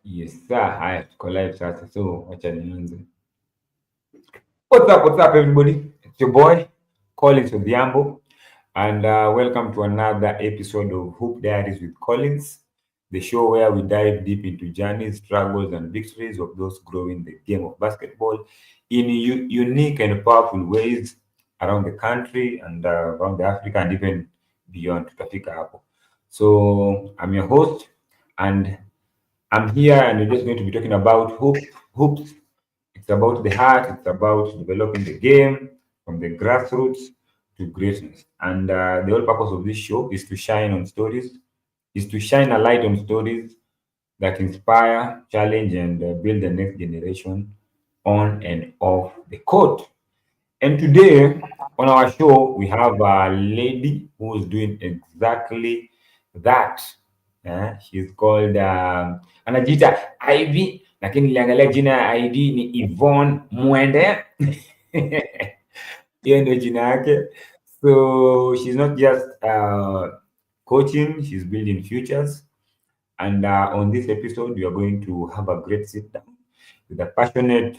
Yes sir, haya tuko live sasa, so wacha nianze. What's up everybody? It's your boy Collins Odhiambo, and welcome to another episode of Hoop Diaries with Collins, the show where we dive deep into journeys, struggles, and victories of those growing the game of basketball in unique and powerful ways around the country and around the Africa and even beyond. Tutafika hapo. So I'm your host, and I'm here, and we're just going to be talking about hoops. It's about the heart. It's about developing the game from the grassroots to greatness. And the whole purpose of this show is to shine a light on stories that inspire, challenge, and build the next generation on and off the court. And today on our show, we have a lady who is doing exactly that. She's called anajiita Ivy, lakini niliangalia jina ya ID ni Yvonne Mwende. Hiyo ndio jina yake. So she's not just coaching, she's building futures. And on this episode, we are going to have a great sit down with a passionate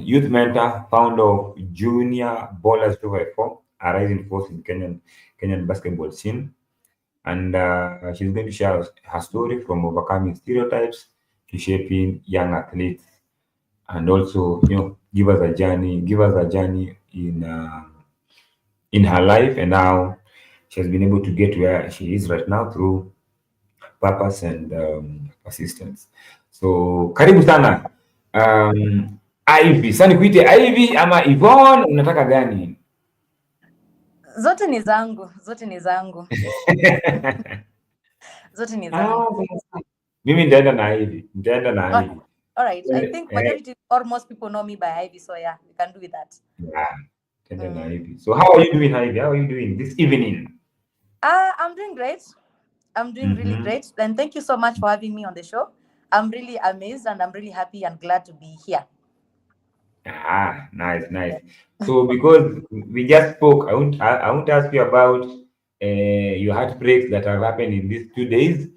youth mentor, founder of Junior Ballers 254, a rising force in Kenyan basketball scene. And she's going to share her story from overcoming stereotypes to shaping young athletes, and also, give us a journey in her life and how she has been able to get where she is right now through purpose and persistence. So karibu sana Ivy. Sasa nikuite Ivy ama Yvonne, unataka gani? Zote ni zangu. Zote ni zangu. Mimi nitaenda na Ivy. All right. I think majority or most people know me by Ivy, so yeah, we can do with that. Yeah, nitaenda na Ivy. So how are you doing, Ivy? How are you doing this evening? I'm doing great. I'm doing really great. And thank you so much for having me on the show. I'm really amazed and I'm really happy and glad to be here. Nice. So because we just spoke, I won't ask you about your heartbreaks that have happened in these 2 days.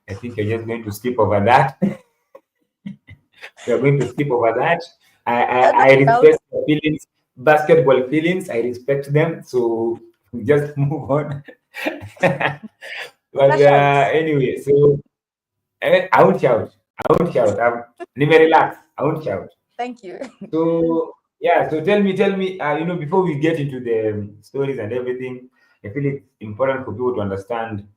I think you're just going to skip over that. You're going to skip over that. I respect your feelings, basketball feelings. I respect them. So just move on. But anyway, so I won't shout. Relax. I won't shout. Thank you. So yeah, so tell me, before we get into the stories and everything, I feel it's important for people to understand,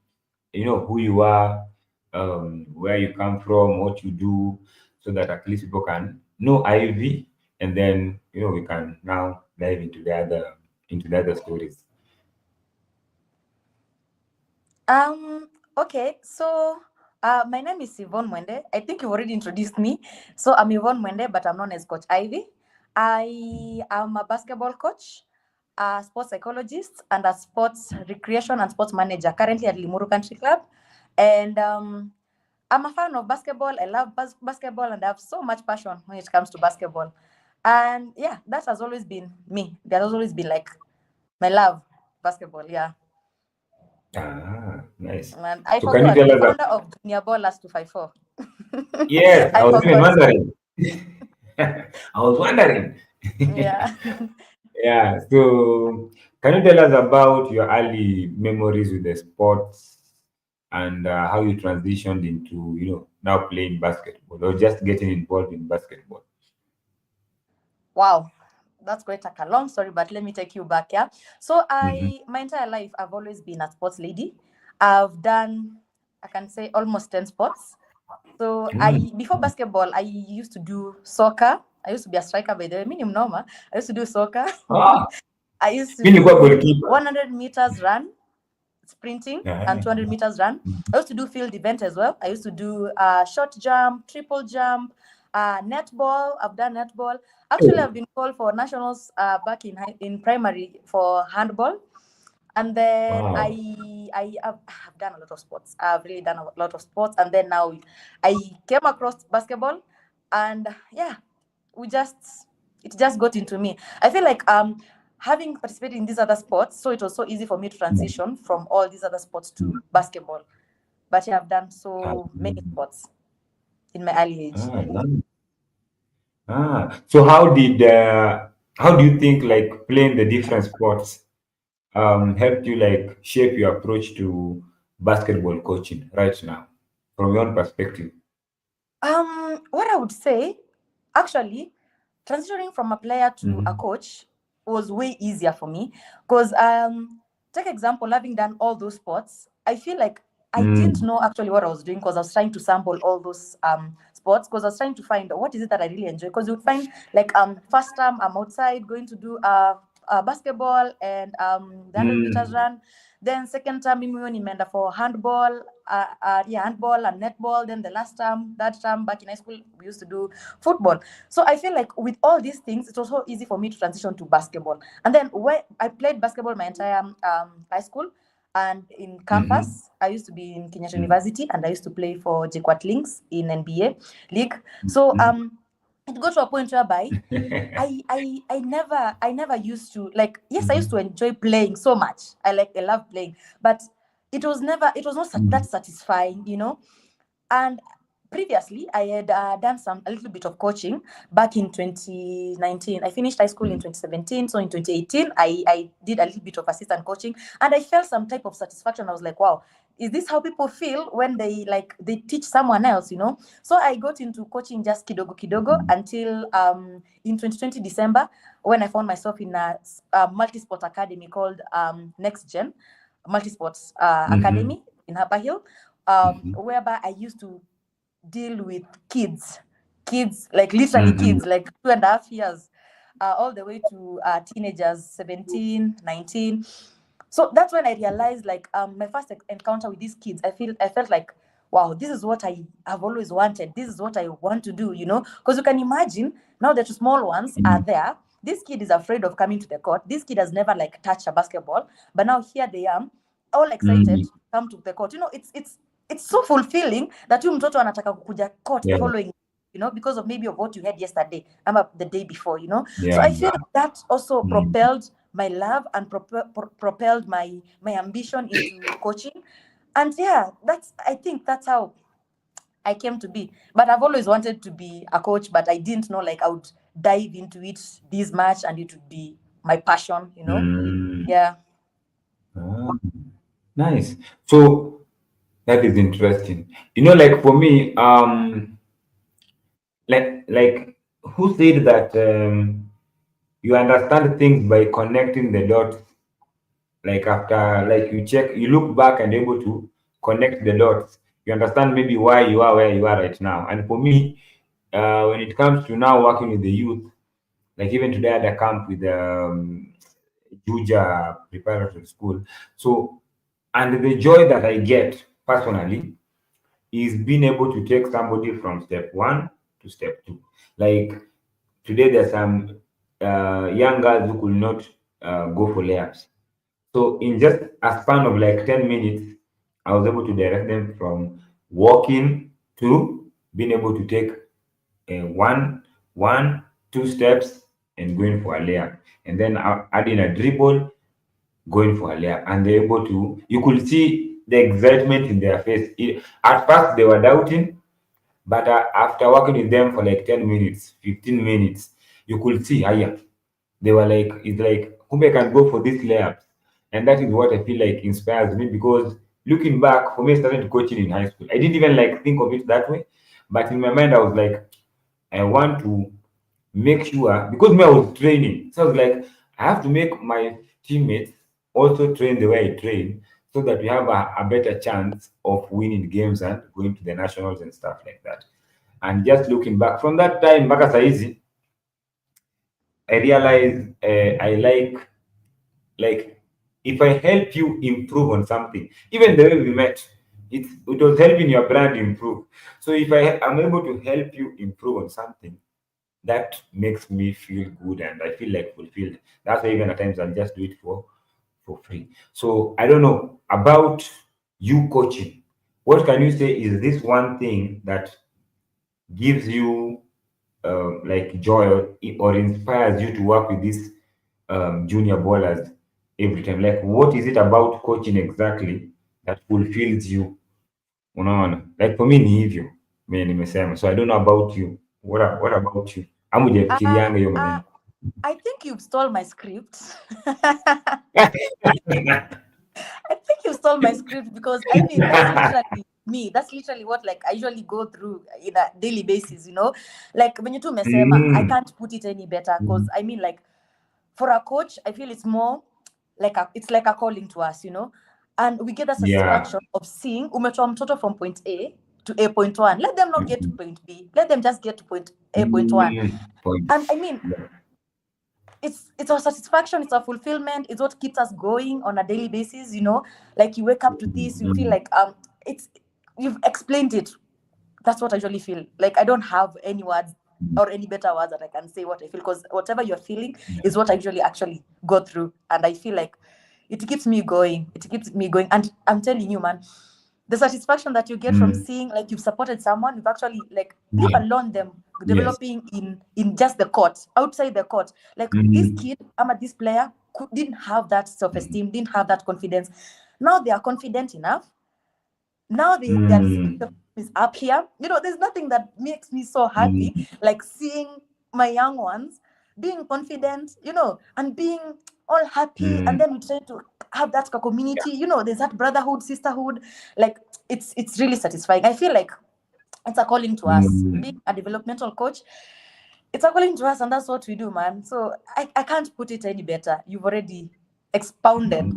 who you are, where you come from, what you do, so that at least people can know Ivy, and then we can now dive into the other stories. Okay, so my name is Yvonne Mwende. I think you've already introduced me. So I'm Yvonne Mwende, but I'm known as Coach Ivy. I am a basketball coach, a sports psychologist, and a sports recreation and sports manager currently at Limuru Country Club. And I'm a fan of basketball. I love basketball, and I have so much passion when it comes to basketball. And yeah, that has always been me. That has always been like my love, basketball. Yeah. Nice. And I forgot the founder of Junior Ballers 254. Yes, I was even wondering. I was wondering. Yeah. Yeah. So, can you tell us about your early memories with the sports and how you transitioned into, now playing basketball or just getting involved in basketball? Wow. That's going to take a long story, but let me take you back. Yeah. So my entire life, I've always been a sports lady. I've done, I can say, almost 10 sports. So before basketball, I used to do soccer. I used to be a striker by the way. Minimum normal. I used to do soccer. I used to do 100 meters run, sprinting, and 200 meters run. I used to do field event as well. I used to do short jump, triple jump, netball. I've done netball. Actually, I've been called for nationals back in primary for handball. And then I have done a lot of sports. I've really done a lot of sports. And then now I came across basketball, and yeah, it just got into me. I feel like having participated in these other sports, so it was so easy for me to transition from all these other sports to basketball. But yeah, I've done so many sports. in my early age. Nice. So how do you think like playing the different sports helped you like shape your approach to basketball coaching right now from your own perspective? What I would say, actually, transitioning from a player to a Mm-hmm. coach was way easier for me because take example, having done all those sports, I feel like I didn't Mm. know actually what I was doing because I was trying to sample all those sports because I was trying to find what is it that I really enjoy. Because you would find like first time I'm outside going to do basketball and the 100 meters Mm. run. Then second time mimi nimeenda for handball, yeah, handball and netball. Then the last time, that time back in high school, we used to do football. So I feel like with all these things, it was so easy for me to transition to basketball. And then when I played basketball my entire high school and in Mm-hmm. campus, I used to be in Kenyatta University and I used to play for JKUAT Links in NBA league. So Mm-hmm. it got to a point whereby I never used to like, yes, I used to enjoy playing so much. I love playing, but it was not that satisfying, And previously I had done a little bit of coaching back in 2019. I finished high school in 2017, so in 2018 I did a little bit of assistant coaching and I felt some type of satisfaction. I was like, wow, is this how people feel when they teach someone else, So I got into coaching just kidogo kidogo until in 2020 December, when I found myself in a multi-sport academy called Next Gen Multi-Sports Mm-hmm. Academy in Upper Hill, whereby I used to deal with kids, like literally Mm-hmm. kids, like 2.5 years, all the way to teenagers, 17, 19. So that's when I realized, like, my first encounter with these kids, I felt like, wow, this is what I have always wanted. This is what I want to do, Because you can imagine now that the small ones are there. This kid is afraid of coming to the court. This kid has never like touched a basketball, but now here they are, all excited Mm-hmm. to come to the court. It's so fulfilling that you mtoto anataka kukuja court the Yeah. following, because of maybe of what you had yesterday, the day before. So Yeah. I feel that also Mm. propelled my love and propelled my ambition into coaching. And yeah, I think that's how I came to be. But I've always wanted to be a coach, but I didn't know like I would dive into it this much and it would be my passion. Mm. Yeah. Ah, nice. So that is interesting. Like for me, like who said that you understand things by connecting the dots? Like after like you look back and able to connect the dots. You understand maybe why you are where you are right now. And for me, when it comes to now working with the youth, like even today at the camp with the Juja Preparatory School. So, and the joy that I get personally is being able to take somebody from step one to step two. Like today, there's some young girls who could not go for layups. So, in just a span of like 10 minutes, I was able to direct them from walking to being able to take one, one, two steps and going for a layup. And then adding a dribble, going for a layup. And they're able to, you could see the excitement in their face. At first, they were doubting, but after working with them for like 10 minutes, 15 minutes, you could see, yeah, they were like, it's like, whom I can go for these layups. And that is what I feel like inspires me because looking back, for me, starting to coaching in high school, I didn't even like think of it that way. But in my mind, I was like, I want to make sure because me, I was training. So I was like, I have to make my teammates also train the way I train so that we have a better chance of winning games and going to the nationals and stuff like that. And just looking back from that time, back as easy, I realized I like if I help you improve on something, even the way we met, it was helping your brand improve. So if I am able to help you improve on something, that makes me feel good and I feel like fulfilled. That's why even at times I'll just do it for free. So I don't know about you coaching. What can you say is this one thing that gives you like joy or inspires you to work with these junior ballers every time? Like what is it about coaching exactly that fulfills you? Unaona? Like for me ni hivyo. mimi nimesema. So I don't know about you. What about you? Ama hujafikirianga hiyo Uh, maneno? I think you've stole my script. I think you stole my script because I mean that's literally me. That's literally what like I usually go through in a daily basis, you know. Like when you two mesema, I Mm. can't put it any better because Mm. I mean like for a coach, I feel it's more like it's like a calling to us, you know. And we get the Yeah. satisfaction of seeing umetoa mtoto from point A to A.1. Let them not get to Mhm. point B. Let them just get to point A.1. Point. And I mean, Yeah. it's our satisfaction, it's our fulfillment, it's what keeps us going on a daily basis, you know. Like you wake up to this, you feel Mm. like it's you've explained it. That's what I usually feel. Like I don't have any words or any better words that I can say what I feel because whatever you're feeling is what I usually actually go through, and I feel like it keeps me going. It keeps me going, and I'm telling you, man, the satisfaction that you get from Mm. seeing like you've supported someone, you've actually like leave Yeah. alone them Yes. developing in just the court, outside the court. Like this Mm. kid, this player didn't have that self-esteem, didn't have that confidence. Now they are confident enough. Now their Mm. is up here. You know, there's nothing that makes me so happy Mm. like seeing my young ones being confident, you know, and being all happy. And Mm. then we try to have that community, you know, there's that brotherhood, sisterhood. Like it's really satisfying. I feel like it's a calling to us. Mm. Being a developmental coach, it's a calling to us, and that's what we do, man. So I can't put it any better. You've already expounded.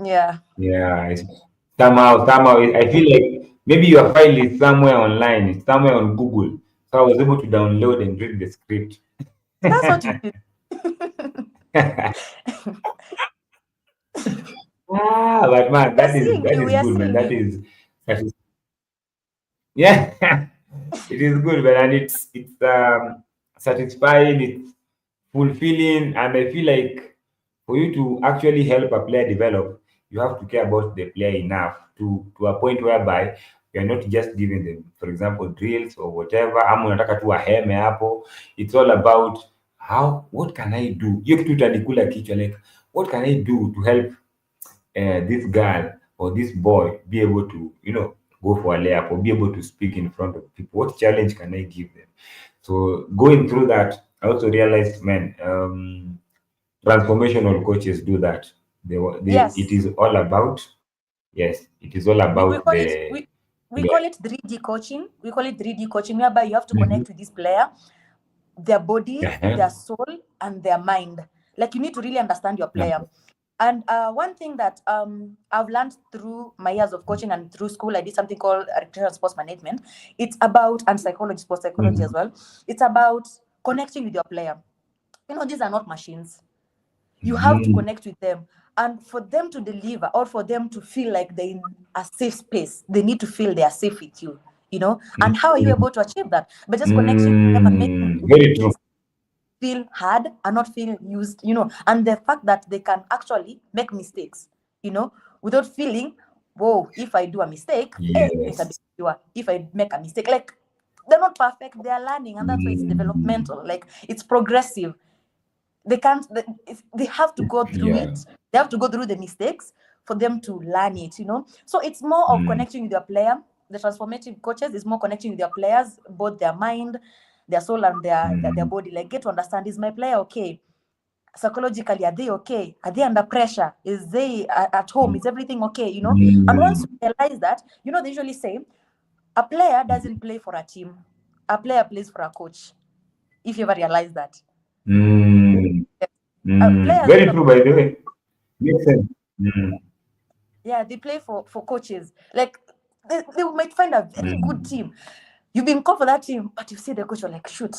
Yeah. Yeah. Somehow, I feel like maybe your file is somewhere online. It's somewhere on Google. So I was able to download and read the script. That's what you do. But man, We are seeing that you. is We are good, man. seeing you. That is yeah. It is good, man, and it's satisfying. It's fulfilling, and I feel like for you to actually help a player develop, you have to care about the player enough to a point whereby you're not just giving them, for example, drills or whatever. Ama unataka tu aheme hapo. It's all about what can I do? Hiyo kitu itanikula kichwa, like what can I do to help this girl or this boy be able to, go for a layup or be able to speak in front of people? What challenge can I give them? So going through that, I also realized, man, transformational coaches do that. It Yes. is all about, yes, it is all We about call it we the call it 3D coaching. We call it 3D coaching, whereby you have to Mhm. connect with this player, their body, Uh-huh. their soul, and their mind. Like you need to really understand your player. And one thing that I've learned through my years of coaching and through school, I did something called recreational sports management. It's about, and psychology, sports psychology as Mhm. well. It's about connecting with your player. You know, these are not machines. You have to Mhm. connect with them, and for them to deliver or for them to feel like they're in a safe space, they need to feel they are safe with you, you know. And how are you Mhm. able to achieve that? By just connecting with them and making Very true. feel hard and not feel used, you know, and the fact that they can actually make mistakes, you know, without feeling, whoa, if I do a mistake, Yes. if I make a mistake, like they're not perfect, they're learning, and that's why it's Mm. developmental, like it's progressive. They can't they have to go through Yeah. it, they have to go through the mistakes for them to learn it, you know. So it's more of Mm. connecting with your player. The transformative coaches is more connecting with their players, both their mind, their soul, and their Mm. body. Like get to understand, is my player okay psychologically? Are they okay? Are they under pressure? Is they at home? Is everything okay, you know? And once Mm. you realize that, you know, they usually say a player doesn't play for a team, a player plays for a coach. If you ever realize that. Mm. Players Very never true, play by the for, way. Makes sense. Mm. yeah, they play for coaches. Like they might find a very good Mm. team. You've been called for that team, but you see the coach, you're like, shoot,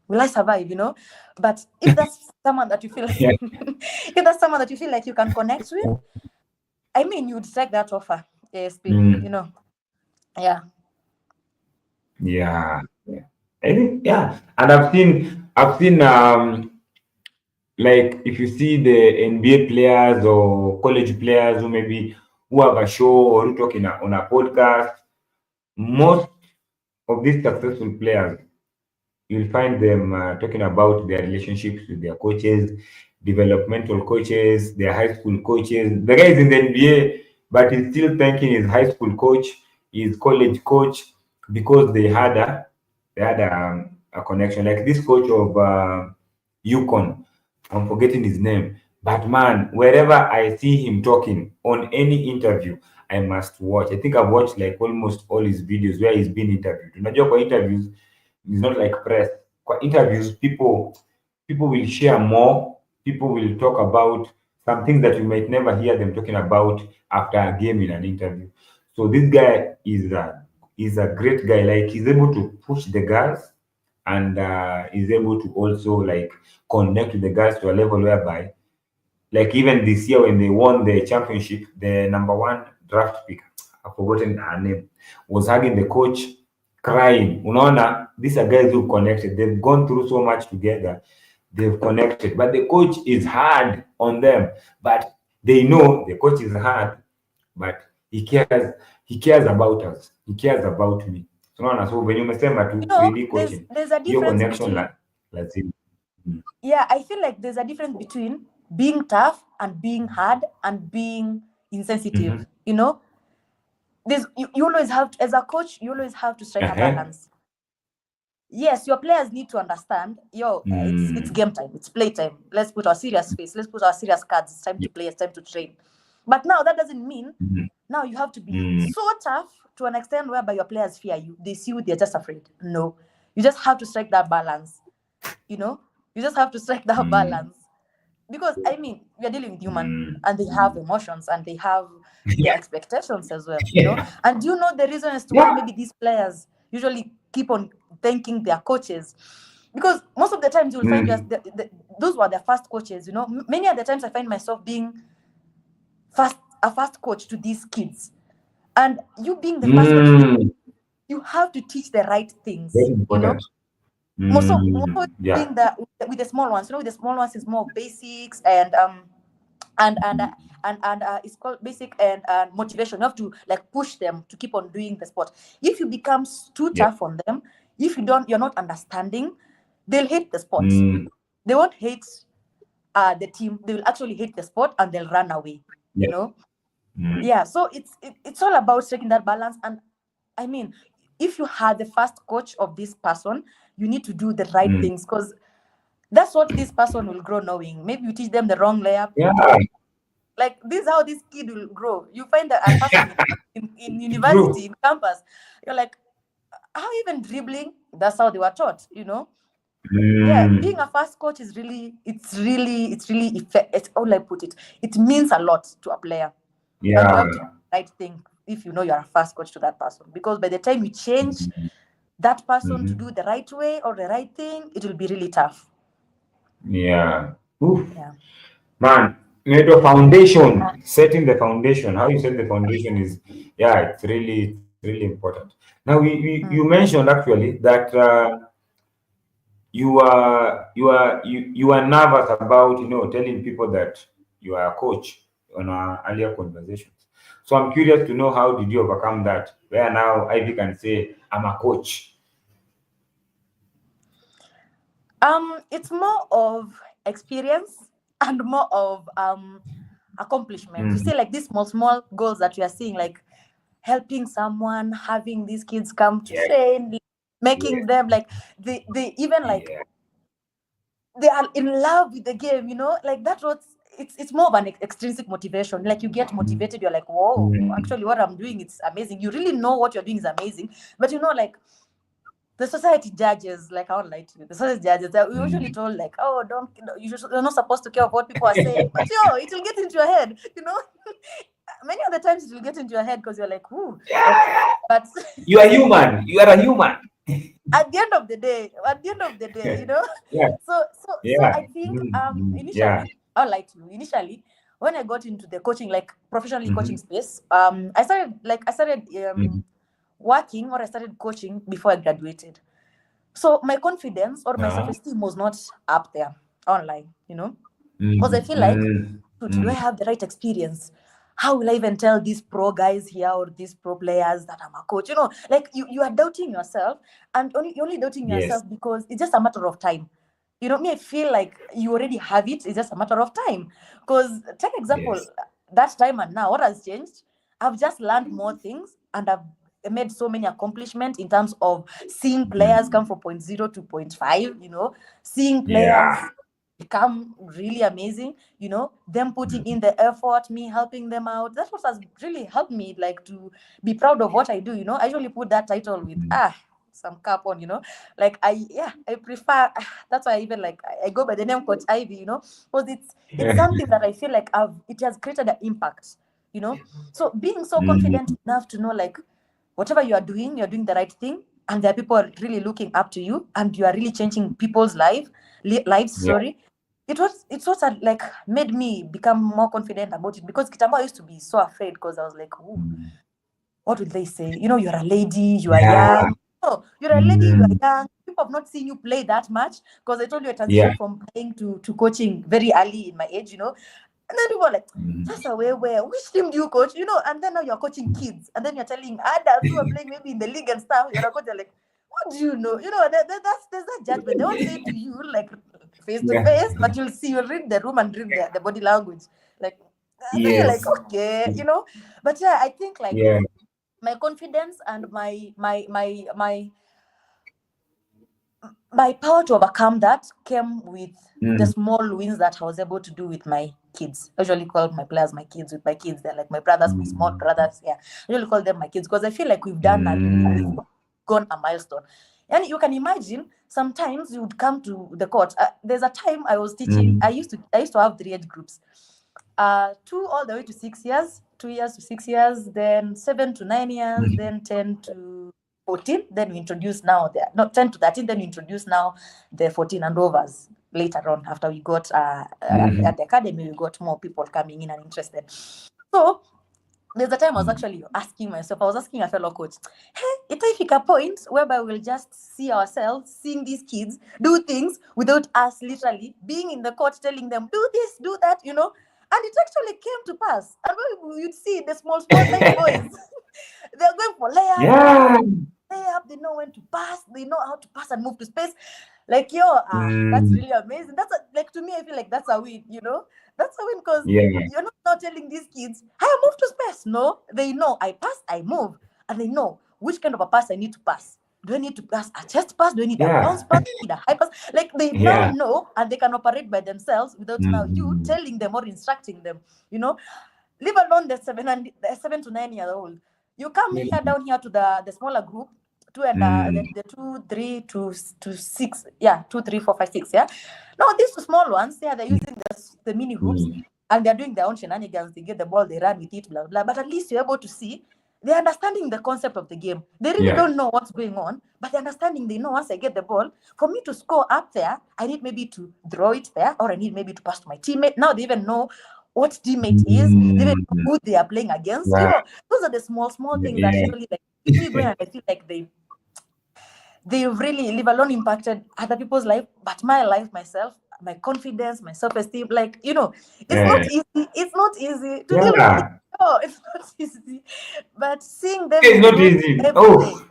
will I survive? You know. But if that's someone that you feel like, Yeah. if that's someone that you feel like you can connect with, I mean, you'd take that offer, ASP. You Mm. know. Yeah. Yeah. Yeah. I think, yeah. And I've seen like if you see the NBA players or college players who have a show or who talk on a podcast, most of these successful players, you'll find them talking about their relationships with their coaches, developmental coaches, their high school coaches. The guy is in the NBA, but he's still thanking his high school coach. his college coach because they had a connection. Like this coach of Yukon, I'm forgetting his name. But man, wherever I see him talking on any interview, I must watch. I think I've watched like almost all his videos where he's been interviewed. Unajua kwa interviews, it's not like press. Kwa interviews, people will share more. People will talk about some things that you might never hear them talking about after a game in an interview. So this guy is a great guy. Like he's able to push the girls and is able to also like connect with the guys to a level whereby, like even this year when they won the championship, the number one draft pick, I've forgotten her name, was hugging the coach, crying. Unaona, these are guys who connected. They've gone through so much together. They've connected, but the coach is hard on them. But they know the coach is hard, but he cares. He cares about us. He cares about me. Unaona, so when you umesema tu You know, 3D coaching, there's a hiyo difference connection between, lazima. yeah, I feel like there's a difference between being tough and being hard and being insensitive. Mhm. You know, you always have to, as a coach, you always have to strike a Uh-huh. balance. Yes, your players need to understand, it's Mm. game time, it's play time. Let's put our serious face, let's put our serious cards. It's time to Yeah. play, it's time to train. But now that doesn't mean Mhm. now you have to be Mm. so tough to an extent whereby your players fear you. They see you, they're just afraid. No, you just have to strike that balance. You know, you just have to strike that Mm. balance, because I mean, we are dealing with human, Mm. and they have emotions and they have their Yeah. expectations as well. Yeah. And do you know the reason as to why Yeah. maybe these players usually keep on thanking their coaches? Because most of the times you'll find Mm. those were their first coaches. Many of the times I find myself being a first coach to these kids, and you being the first coach, Mm. you have to teach the right Very things. important. More so Yeah. being with the small ones. With the small ones is more basics and it's called basic and motivation. You have to like push them to keep on doing the sport. If you become too Yeah. tough on them, if you're not understanding, they'll hate the sport. Mm. They won't hate the team. They will actually hate the sport and they'll run away. Yeah. You know, Mm. yeah. So it's all about striking that balance. And I mean, if you had the first coach of this person, you need to do the right Mm. things, because that's what this person will grow knowing. Maybe you teach them the wrong layup. Yeah. Like this is how this kid will grow. You find a person in True. university, in campus, you're like, how even dribbling? That's how they were taught. Yeah, being Mm. a fast coach is really it's all I put it. It means a lot to a player, and you have to do Yeah. the right thing if you know you're a fast coach to that person. Because by the time you change Mhm. that person to Mhm. do the right way or the right thing, it will be really tough. Yeah. Oof. Yeah. Man, foundation, setting the foundation. How you set the foundation is, yeah, it's really important. Now, you Mm. mentioned actually that you are nervous about telling people that you are a coach on our earlier conversations. So I'm curious to know, how did you overcome that? Where now Ivy can say, I'm a coach. It's more of experience and more of accomplishment. You Mhm. see, like these small goals that we are seeing, like helping someone, having these kids come to Yeah, train, yeah, making them like they even like yeah. they are in love with the game. Like that was it's more of an extrinsic motivation. Like you get motivated, you're like, whoa, Mhm. actually what I'm doing, it's amazing. You really know what you're doing is amazing. But like the society judges, like I won't lie to you, the society judges that we usually Mhm. told like, oh, don't, you're not supposed to care of what people are saying. But it will get into your head. Many of the times it will get into your head because you're like, ooh, okay. Yeah, But you are human. You are a human. at the end of the day, Yeah, so yeah, I think yeah. initially, I'll lie to you, initially when I got into the coaching, like professionally coaching Mhm. space, I started Mhm. working, or I started coaching before I graduated. So my confidence or my Uh-huh. self-esteem was not up there online, because I Mm, feel like, mm, shoot, do I mm. have the right experience? How will I even tell these pro guys here or these pro players that I'm a coach? Like you are doubting yourself, and you're only doubting Yes, yourself because it's just a matter of time. Me, I feel like you already have it. It's just a matter of time. Because take example, yes. that time and now, what has changed? I've just learned more things, and I've made so many accomplishments in terms of seeing players come from point zero to point five, seeing players Yeah. become really amazing, them putting in the effort, me helping them out. That's what has really helped me, like, to be proud of what I do. I usually put that title with some cap on, like I prefer that's why I even like I go by the name Coach Ivy, because it's something that I feel like it has created an impact, so being so confident enough to know, like, whatever you are doing, you're doing the right thing, and there are people really looking up to you, and you are really changing people's lives. Yeah. Sorry, it's what had, like, made me become more confident about it, because Kitambo I used to be so afraid, because I was like, oh, what will they say? You're a lady, you are Yeah. young. Oh, you're a lady, you are young. People have not seen you play that much, because I told you I Yeah. transitioned from playing to coaching very early in my age, And then people are like, that's a way where, which team do you coach? And then now you're coaching kids, and then you're telling adults who are playing maybe in the league and stuff, you're a coach, you're like, what do you know? There's that judgment. They won't say it to you like face to Yeah. face, but you'll read the room and read the body language. Like, then you're like, Yes. okay, But yeah, I think, like, Yeah. my confidence and my power to overcome that came with the small wins that I was able to do with my kids. I usually call my players my kids. With my kids, they're like my brothers, my small brothers. Yeah, I usually call them my kids, because I feel like we've gone a milestone. And you can imagine, sometimes you would come to the court. There's a time I was teaching. I used to have 3 age groups. 2 all the way to 6 years, 2 years to 6 years, then 7 to 9 years, then 10 to 14. Then we introduce now not 10 to 13. Then we introduce now the 14 and overs later on, after we got at the academy, we got more people coming in and interested. So there's a time I was actually asking myself, I was asking a fellow coach, hey, itafika a point whereby we'll just see ourselves seeing these kids do things without us literally being in the court telling them, do this, do that, And it actually came to pass. And when you'd see the small, tiny boys, they're going for layup, Yeah. they know when to pass, they know how to pass and move to space. Like, that's really amazing. Like, to me, I feel like that's a win, That's a win, because Yeah. you're not now telling these kids, hey, I move to space. No, they know I pass, I move, and they know which kind of a pass I need to pass. Do I need to pass a chest pass? Do I need a bounce Yeah. pass? Do I need a high pass? Like, they now Yeah. know, and they can operate by themselves without now you telling them or instructing them, Leave alone the 7 to 9 year old. You come here down here to the smaller group, two and the 2, 3 to 6, 2, 3, 4, 5, 6, yeah. No, these small ones, they're using the mini hoops, and they're doing their own shenanigans. They get the ball, they run with it, blah blah. But at least you're able to see they're understanding the concept of the game. They really Yeah. don't know what's going on, but they're understanding. They know once I get the ball, for me to score up there, I need maybe to throw it there, or I need maybe to pass to my teammate. Now they even know what teammate is, they even know who they are playing against. Yeah. Those are the small things that Yeah. usually, like, keep me going, and I feel like they really live alone impacted other people's life, but my life, myself, my confidence, my self-esteem, like, it's not Yeah. easy. It's not easy to deal with it. Yeah. No, it's not easy. But seeing them It's not improve easy. every day. Oh,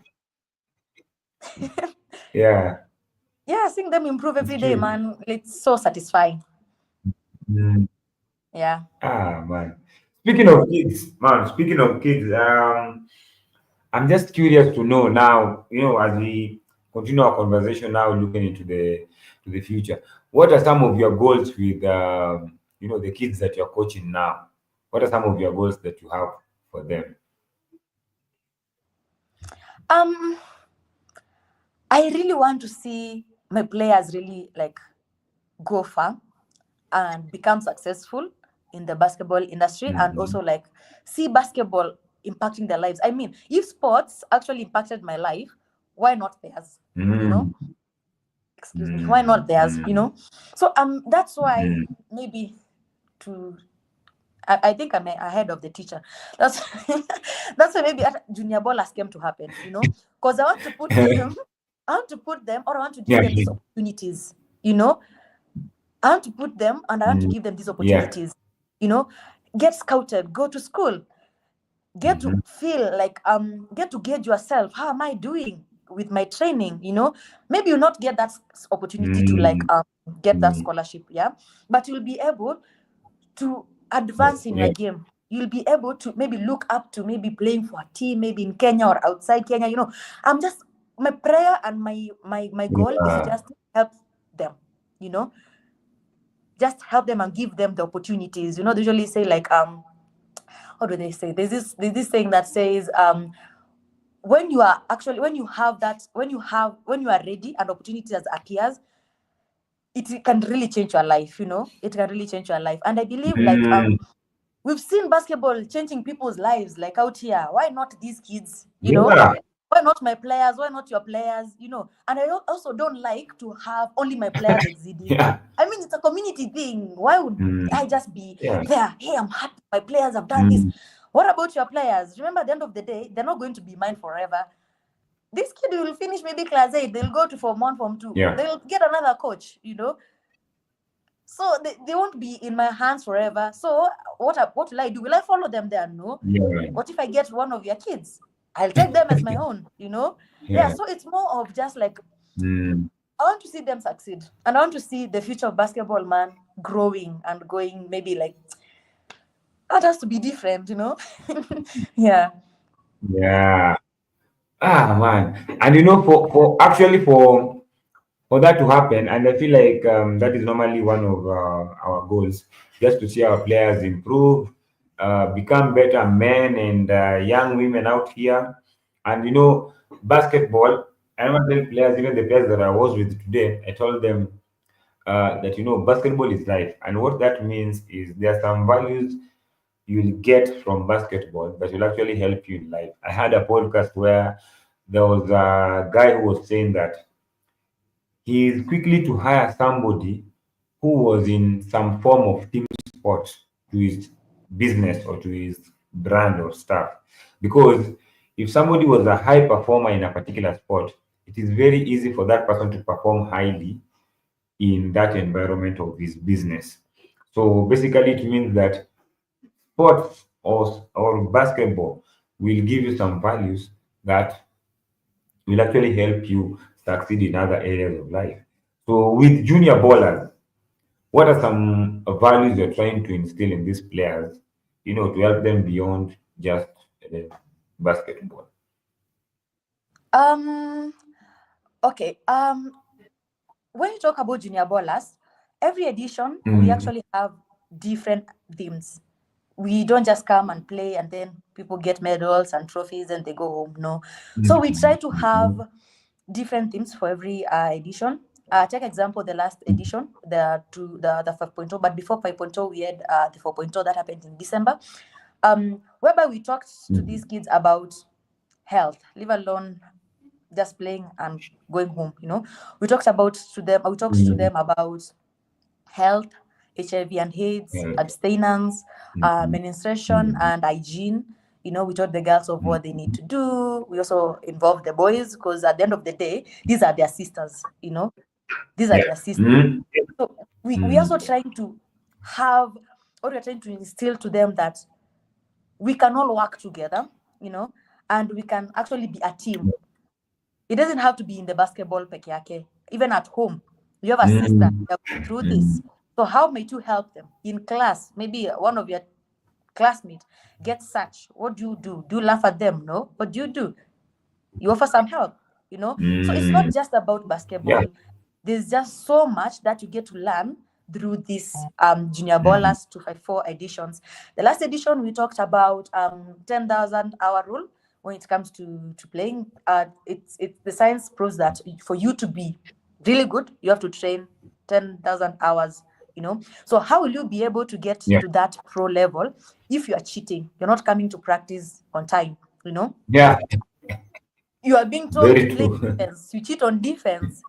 yeah. Yeah, seeing them improve It's every day, true. man, it's so satisfying. Mm. Yeah. Man. Speaking of kids, man, speaking of kids, I'm just curious to know now, as we continue our conversation now, looking into the future, what are some of your goals with the kids that you're coaching now? What are some of your goals that you have for them? Um, I really want to see my players really, like, go far and become successful in the basketball industry, and also, like, see basketball impacting their lives. I mean, if sports actually impacted my life, why not theirs? You know, Mm, excuse me, why not theirs? mm, So that's why mm. maybe to I think I'm ahead of the teacher. That's that's why maybe junior ballers came to happen. Because I want to put them, or I want to give Yeah. them these opportunities. You know, I want to put them, and I want to give them these Yeah. opportunities. Get scouted, go to school, get to feel like get to gauge yourself. How am I doing with my training? Maybe you'll not get that opportunity to, like, Mm, get that mm. scholarship, yeah, but you'll be able to Yeah. advance in your Yeah. game. you'll be able to maybe look up to maybe playing for a team, maybe in Kenya or outside Kenya. I'm just, my prayer and my goal is Yeah. just to help them, just help them and give them the opportunities. They usually say like, how do they say? There's this thing that says, when you are actually, when you are ready and opportunities appears, it can really change your life. It can really change your life. And I believe like, Mm. we've seen basketball changing people's lives, like out here. Why not these kids? Yeah. Why not my players? Why not your players? And I also don't like to have only my players exceeding. Yeah. I mean, it's a community thing. Why would Mm. I just be Yeah. there? Hey, I'm happy my players have done this. Mm. What about your players? Remember, at the end of the day, they're not going to be mine forever. This kid will finish maybe class 8. They'll go to Form 1, Form 2. Yeah. They'll get another coach. So they won't be in my hands forever. So what will I do? Will I follow them there? No. Yeah. What if I get one of your kids? I'll take them as my own. Yeah. Yeah. So it's more of just like, Mm. I want to see them succeed, and I want to see the future of basketball, man, growing and going. Maybe like, that has to be different. Yeah. Yeah. Ah, man. And for actually for that to happen, and I feel like that is normally one of our goals, just to see our players improve, become better men and young women out here. And basketball, I remember telling players, even the players that I was with today, I told them that basketball is life, and what that means is there are some values you'll get from basketball that will actually help you in life. I had a podcast where there was a guy who was saying that he is quickly to hire somebody who was in some form of team sport to his business or to his brand or stuff. Because if somebody was a high performer in a particular sport, it is very easy for that person to perform highly in that environment of his business. So basically, it means that sports or basketball will give you some values that will actually help you succeed in other areas of life. So with junior ballers, what are some values you're trying to instill in these players, to help them beyond just basketball? Um. Okay. When you talk about junior ballers, every edition we Mm. actually have different themes. We don't just come and play and then people get medals and trophies and they go home. No. So we try to have Mm. different themes for every edition. Take example, the last edition, the 5.0, but before 5.0, we had the 4.0 that happened in December, whereby we talked to these Mm. kids about health, leave alone just playing and going home. We talked to them Mm. about health, HIV and AIDS, Yeah. abstinence, Mm. menstruation, Mm. and hygiene. We taught the girls of what they need Mm. to do. We also involved the boys because at the end of the day, these are their sisters. These are Yeah. their sisters. Mm. So we also Mm. trying to have, or we're trying to instill to them that we can all work together, and we can actually be a team. It doesn't have to be in the basketball peke. Even at home, you have a sister Mm. that going through Mm. this. So how might you help them in class? Maybe one of your classmates gets such. What do you do? Do you laugh at them? No. What do? You offer some help. So it's not Mm. just about Yeah. basketball. There's just so much that you get to learn through these junior Mm. ballers 254 editions. The last edition we talked about 10,000 hour rule when it comes to playing. It's the science proves that for you to be really good, you have to train 10,000 hours. So how will you be able to get Yeah. to that pro level if you are cheating? You're not coming to practice on time. Yeah. You are being told to Very play true. defense. You cheat on defense.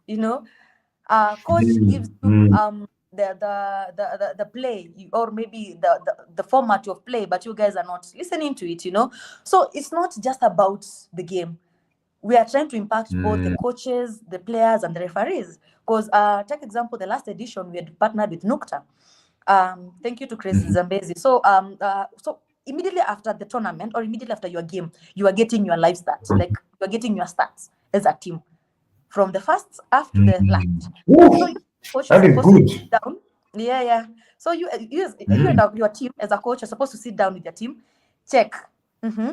Coach gives Mm. you Mm. the play, or maybe the format of play, but you guys are not listening to it. So it's not just about the game. We are trying to impact both the Mm. coaches, the players, and the referees. Because take example, the last edition we had partnered with Nukta. Thank you to Crazy Mhm. Zambezi. So immediately after the tournament, or immediately after your game, you are getting your live stats. Like, you are getting your stats as a team from the first half to the Mm. last. So Oof, your coach is that is supposed to sit good. down. Yeah. So you and Mm. your team as a coach are supposed to sit down with your team, check. Mm-hmm.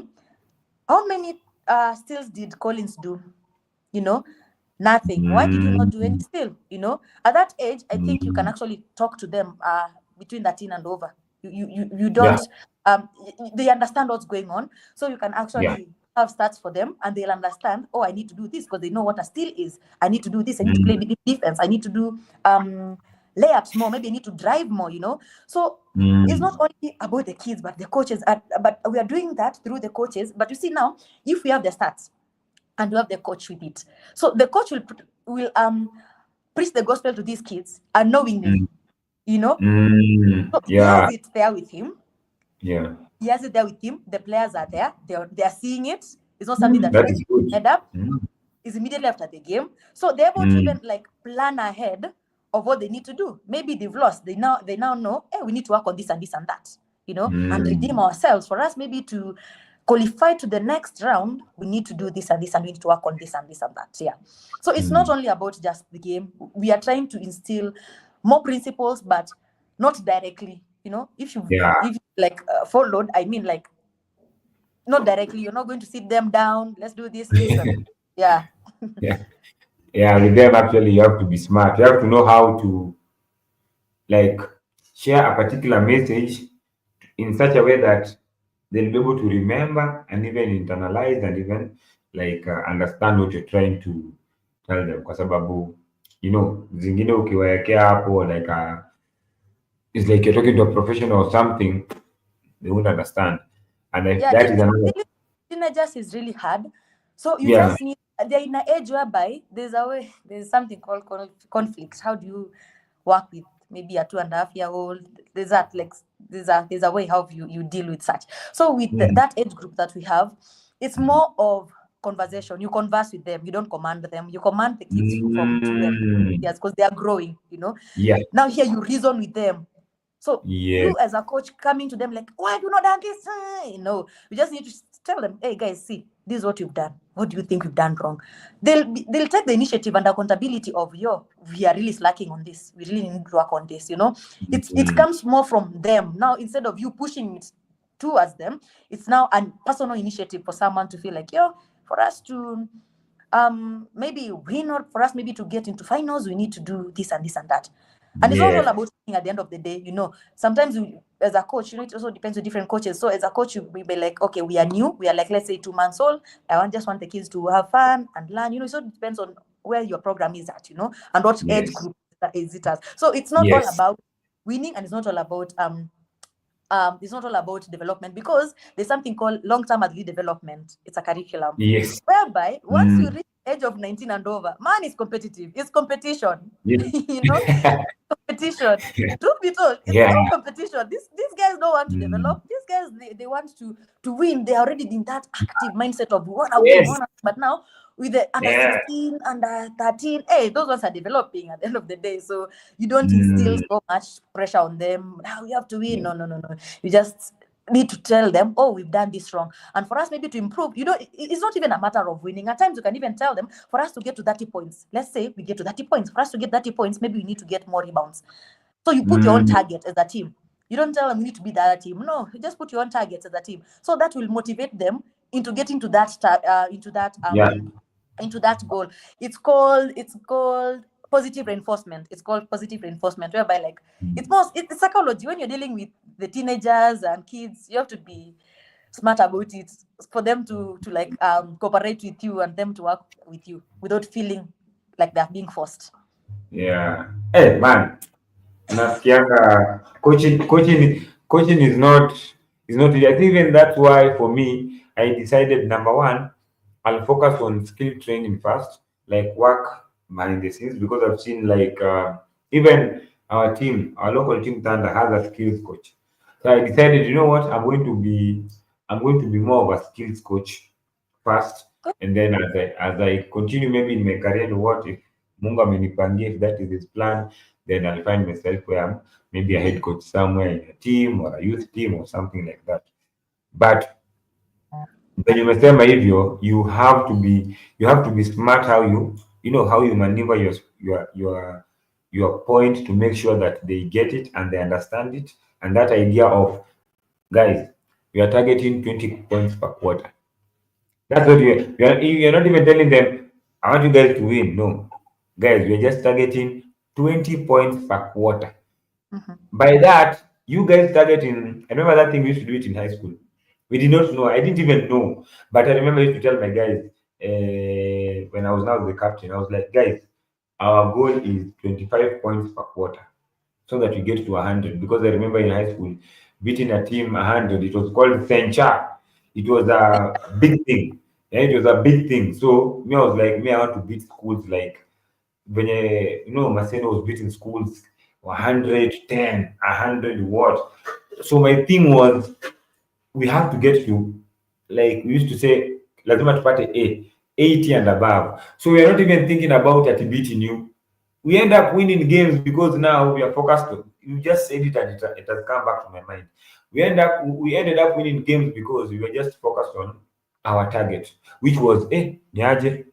How many stills did Collins do? You know, nothing. Why did you not do any Mm. still? At that age, I think you can Mm. actually talk to them between 13 and over. You Yeah, don't they understand what's going on, so you can yeah. actually have stats for them, and they'll understand, oh, I need to do this because they know what a steal is. I need to do this. I need to play Mm. defense. I need to do layups more. Maybe I need to drive more. So it's Mm. not only about the kids but the coaches, but we are doing that through the coaches. But you see, now if we have the stats and you have the coach with it, so the coach will preach the gospel to these kids unknowingly, Mm. you know Mm. so he has Yeah, it there with him. yeah. The players are there, they're seeing it. It's not something Mm. that he That just is good. head up. Mm. Is immediately after the game, so they're able to Mm. even like plan ahead of what they need to do. Maybe they've lost, they now know, hey, we need to work on this and this and that, and redeem Mm. ourselves. For us maybe to qualify to the next round, we need to do this and this, and we need to work on this and this and that. Yeah. So it's not Mm. only about just the game. We are trying to instill more principles, but not directly. Yeah, If you like followed, I mean, like, not directly. You're not going to sit them down, let's do this and yeah. yeah, yeah. With them, actually, you have to be smart. You have to know how to like share a particular message in such a way that they'll be able to remember and even internalize and even like understand what you're trying to tell them, kwa sababu zingine ukiwaekea hapo like it's like you're talking to a professional or something, they won't understand. And if Yeah, that is another, dealing with teenagers is really hard. So you yeah. just need, they're in an age whereby there's something called conflict. How do you work with maybe a 2.5-year old? There's that, like, there's a way how you deal with such. So with Mm. that age group that we have, it's more of conversation. You converse with them, you don't command them. You command the kids from 2 and 3 years because they are growing. Yeah, Now here you reason with them. So yes, you as a coach coming to them like, why have you not done this? You just need to tell them, hey guys, see, this is what you've done. What do you think we've done wrong? They'll take the initiative and accountability of, we are really slacking on this. We really need to work on this. It mm, comes more from them. Now, instead of you pushing it towards them, it's now a personal initiative for someone to feel like, for us to maybe win, or for us maybe to get into finals, we need to do this and this and that. And it's not all yes, about winning at the end of the day. Sometimes as a coach, it also depends on different coaches. So as a coach, we be like, okay, we are new. We are like, let's say 2 months old. Just want the kids to have fun and learn. So it depends on where your program is at, and what age yes, group is it as. So it's not all yes, about winning, and it's not all about development, because there's something called long-term athlete development. It's a curriculum yes, whereby once you mm, reach the age of 19 and over, man, is competitive. It's competition. yes. you know, competition. Truth be told, it's Yeah. all competition. These guys don't want to Mm. develop. These guys, they want to win. They're already in that active mindset of, we want to win, we Yes. wanna. But now with the under Yeah. 16, under 13, hey, those ones are developing at the end of the day. So you don't instill Mm. so much pressure on them. Now you have to win. No, no, no, no. You just need to tell them, oh, we've done this wrong. And for us maybe to improve, it's not even a matter of winning. At times you can even tell them, for us to get to 30 points, let's say we get to 30 points. For us to get 30 points, maybe we need to get more rebounds. So you put your own Mm. target as a team. You don't tell them we need to be the other team. No, you just put your own targets as a team. So that will motivate them into getting to that Yeah. into that goal. It's called positive reinforcement. It's called positive reinforcement, whereby, like, it's psychology. When you're dealing with the teenagers and kids, you have to be smart about it for them to like cooperate with you and them to work with you without feeling like they're being forced. Yeah. Hey, man. Nasikianga coaching is not I think even that's why for me I decided number one, I'll focus on skill training first, like work behind the scenes, because I've seen like even our local team Thunder has a skills coach. So I decided, you know what, I'm going to be more of a skills coach first, and then as I continue maybe in my career, and what if Mungu amenipangia, if that is his plan, then I'll find myself where I'm maybe a head coach somewhere in a team or a youth team or something like that. But when umesema hivyo, you have to be smart how you maneuver your your point to make sure that they get it and they understand it. And that idea of, guys, we are targeting 20 points per quarter. That's what you're not even telling them, I want you guys to win. No, guys, we're just targeting 20 points per quarter. Mm-hmm. By that, you guys targeting, I remember that thing we used to do it in high school. We did not know, I didn't even know. But I remember I used to tell my guys, when I was now the captain, I was like, guys, our goal is 25 points per quarter so that we get to 100. Because I remember in high school, beating a team 100, it was called Sencha. It was a big thing. Yeah, it was a big thing. So me, I was like, me, I want to beat schools like when Maseno was beating schools 110, 100 what. So my thing was we have to get to, like we used to say, lazima tupate 80 and above. So we are not even thinking about at beating you. We end up winning games because now we are focused on, you just said it and it has come back to my mind. We ended up winning games because we were just focused on our target, which was niaje,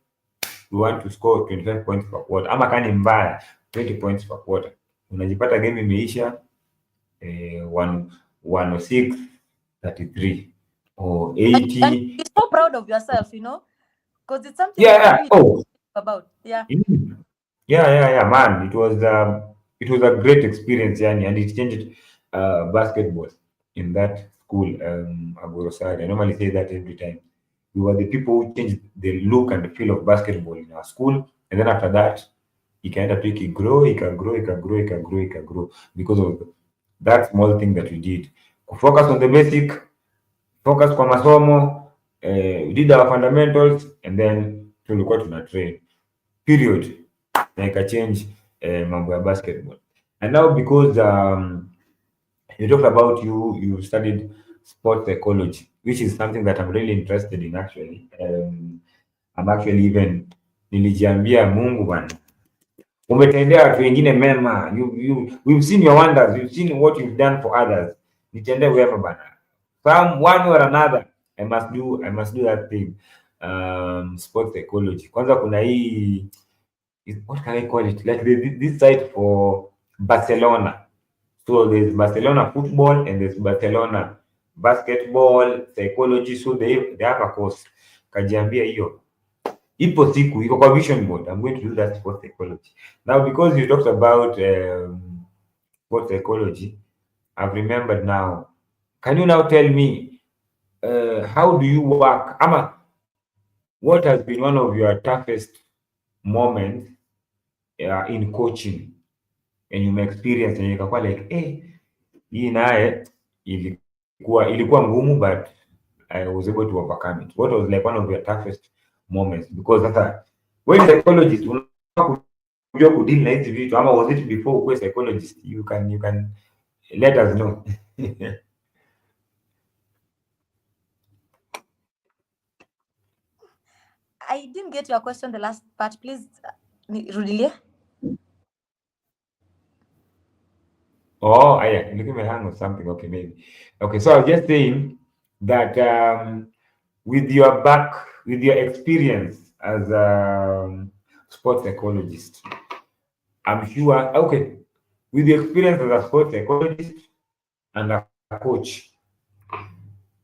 we want to score 25 points per quarter ama kani mbaya 20 points per quarter. Unajipata game imeisha 106 33 or And 80. you're so proud of yourself, because it's something Yeah, that yeah. you Oh, about. Yeah. yeah, man. It was a great experience, yani, and it changed basketball in that school, Agorosari. I normally say that every time. We were the people who changed the look and the feel of basketball in our school, and then after that, ikaenda tu ikagrow because of that small thing that we did. Focus on the basic, focus kwa masomo, we did our fundamentals, and then tulikuwa tuna train. Period. Na ikachange mambo ya basketball. And now because you talked about you studied sports psychology, which is something that I'm really interested in actually. I'm actually even nilijiambia Mungu bana, umetendea watu wengine mema. We've seen your wonders, we've seen what you've done for others. Nitendee wema bana. Some one or another, I must do that thing. Sports psychology. Kwanza kuna hii, what can I call it? Like this site for Barcelona. So there's Barcelona football and there's Barcelona basketball psychology. So they have a course. Kajiambia hiyo ipo siku iko kwa vision board. I'm going to do that sports psychology. Now because you talked about sports psychology, I've remembered now. Can you now tell me how do you work? Ama, what has been one of your toughest moments in coaching and you experience and ikakuwa like hii naye ilikuwa ngumu but I was able to overcome it. What was like one of your toughest moments? Because sasa when psychologist unataka kujua kudeal na hizi vitu, ama was it before ukuwe psychologist? You can let us know. I didn't get your question, the last part. Please, Rudilia. Oh, yeah, look at my hand or something. Okay, maybe. Okay, so I was just saying that with your experience as a sports psychologist, I'm sure, okay, with the experience as a sports psychologist and a coach,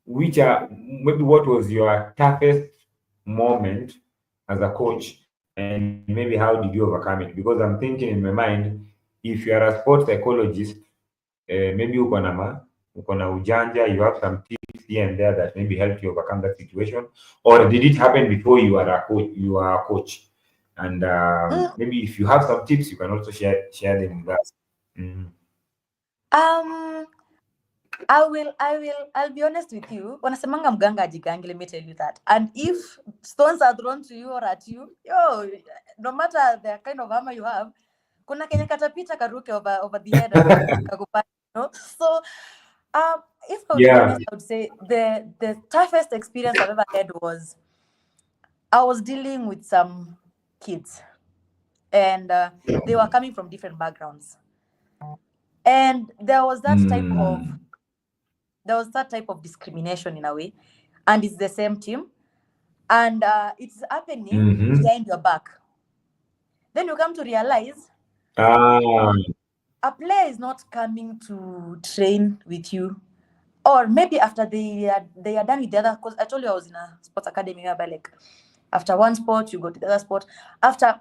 which are maybe what was your toughest moment as a coach, and maybe how did you overcome it? Because I'm thinking in my mind, if you are a sports psychologist, maybe uko na ujanja, you have some tips here and there that maybe help you overcome that situation, or did it happen before you are a coach? And maybe if you have some tips, you can also share them with us. Mm. Um, I'll be honest with you. Wanasemanga mganga ajigangi, let me tell you that. And if stones are thrown to you or at you, no matter the kind of armor you have, kuna kenye katapita karuke over the head and kakupata, So, if I would be Yeah. honest, I would say the toughest experience I've ever had was I was dealing with some kids, and they were coming from different backgrounds, and there was that type of discrimination in a way, and it's the same team, and it's happening behind your back. Then you come to realize Ah. A player is not coming to train with you, or maybe after they are done with the other. Because I told you I was in a sports academy whereby, like, after one sport you go to the other sport. After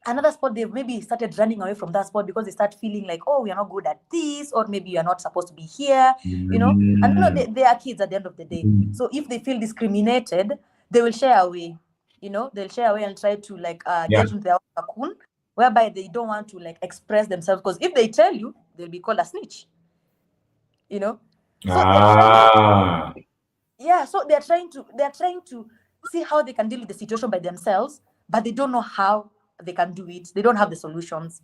another sport, they've maybe started running away from that sport because they start feeling like, oh, we are not good at this, or maybe you are not supposed to be here, and they are kids at the end of the day. So if they feel discriminated, they will shy away. They'll shy away and try to, like, Yeah. get into their own cocoon, whereby they don't want to, like, express themselves, because if they tell you, they'll be called a snitch. So they're trying Ah. yeah, so they're trying to see how they can deal with the situation by themselves, but they don't know how they can do it. They don't have the solutions.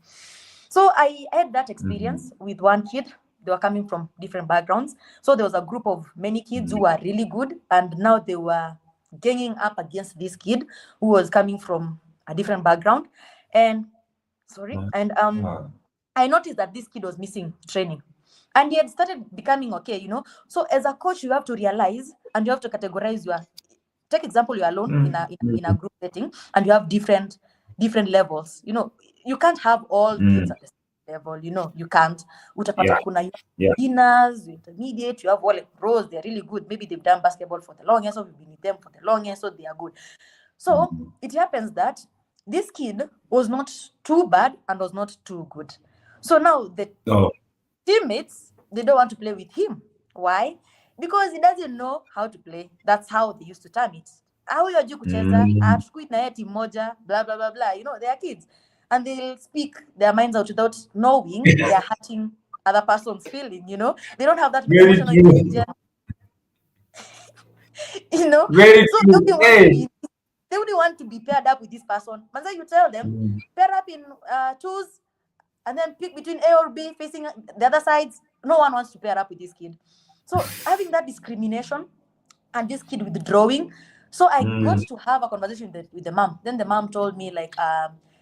So I had that experience with one kid. They were coming from different backgrounds. So there was a group of many kids who were really good, and now they were ganging up against this kid who was coming from a different background. And sorry, and Ah. I noticed that this kid was missing training, and he had started becoming okay. So as a coach, you have to realize and you have to categorize your. Take example, you're alone in a group setting, and you have different levels. You can't have all kids at the same level. You can't. Yeah. Utapata kuna Yeah. beginners, intermediate. You have all, like, pros. They're really good. Maybe they've done basketball for the longest, so we've been with them for the longest, so they are good. So it happens that this kid was not too bad and was not too good. So now the Oh. teammates, they don't want to play with him. Why? Because he doesn't know how to play. That's how they used to term it. How you kucheza, hatuchukui na yeye timu moja, blah blah blah blah. They are kids, and they'll speak their minds out without knowing they are hurting other person's feeling. They don't have that Very emotional true. intelligence. you know Very so true. Hey. they wouldn't want to be paired up with this person. Manza, you tell them, pair up in twos, and then pick between A or B facing the other sides. No one wants to pair up with this kid. So having that discrimination and this kid withdrawing, so I got to have a conversation with the mom. Then the mom told me, like,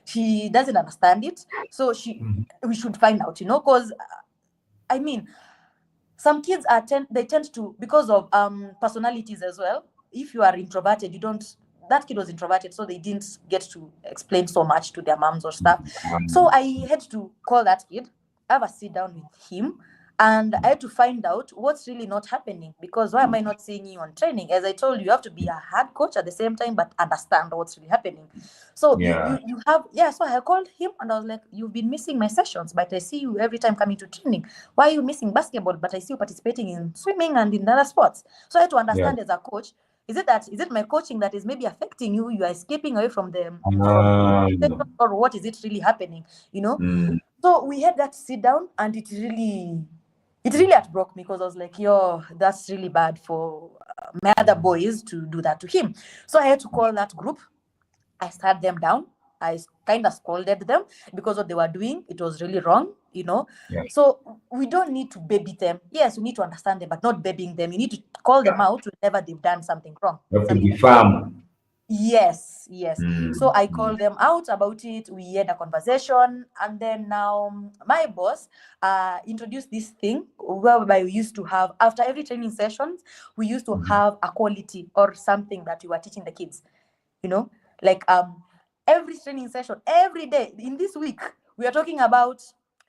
she doesn't understand it, so we should find out, because I mean, some kids they tend to, because of personalities as well. If you are introverted, you don't that kid was introverted, so they didn't get to explain so much to their moms or stuff. So I had to call that kid, have a sit down with him, and I had to find out what's really not happening. Because why am I not seeing you on training? As I told you, you have to be a hard coach at the same time, but understand what's really happening. So Yeah. you have, yeah. So I called him and I was like, you've been missing my sessions, but I see you every time coming to training. Why are you missing basketball, but I see you participating in swimming and in other sports? So I had to Yeah. understand as a coach, is it my coaching that is maybe affecting you? You are escaping away from them, Ah. or what is it really happening? So we had that sit down, and it really broke me, because I was like, yo, that's really bad for my other boys to do that to him. So I had to call that group. I sat them down. I kind of scolded them, because what they were doing, it was really wrong. Yeah. So we don't need to baby them. Yes, we need to understand them, but not babying them. You need to call them out whenever they've done something wrong. You have to Something be that firm. Yes. So I called them out about it. We had a conversation, and then now my boss introduced this thing whereby we used to have, after every training session, we used to have a quality or something that we were teaching the kids. Like, every training session, every day in this week, we are talking about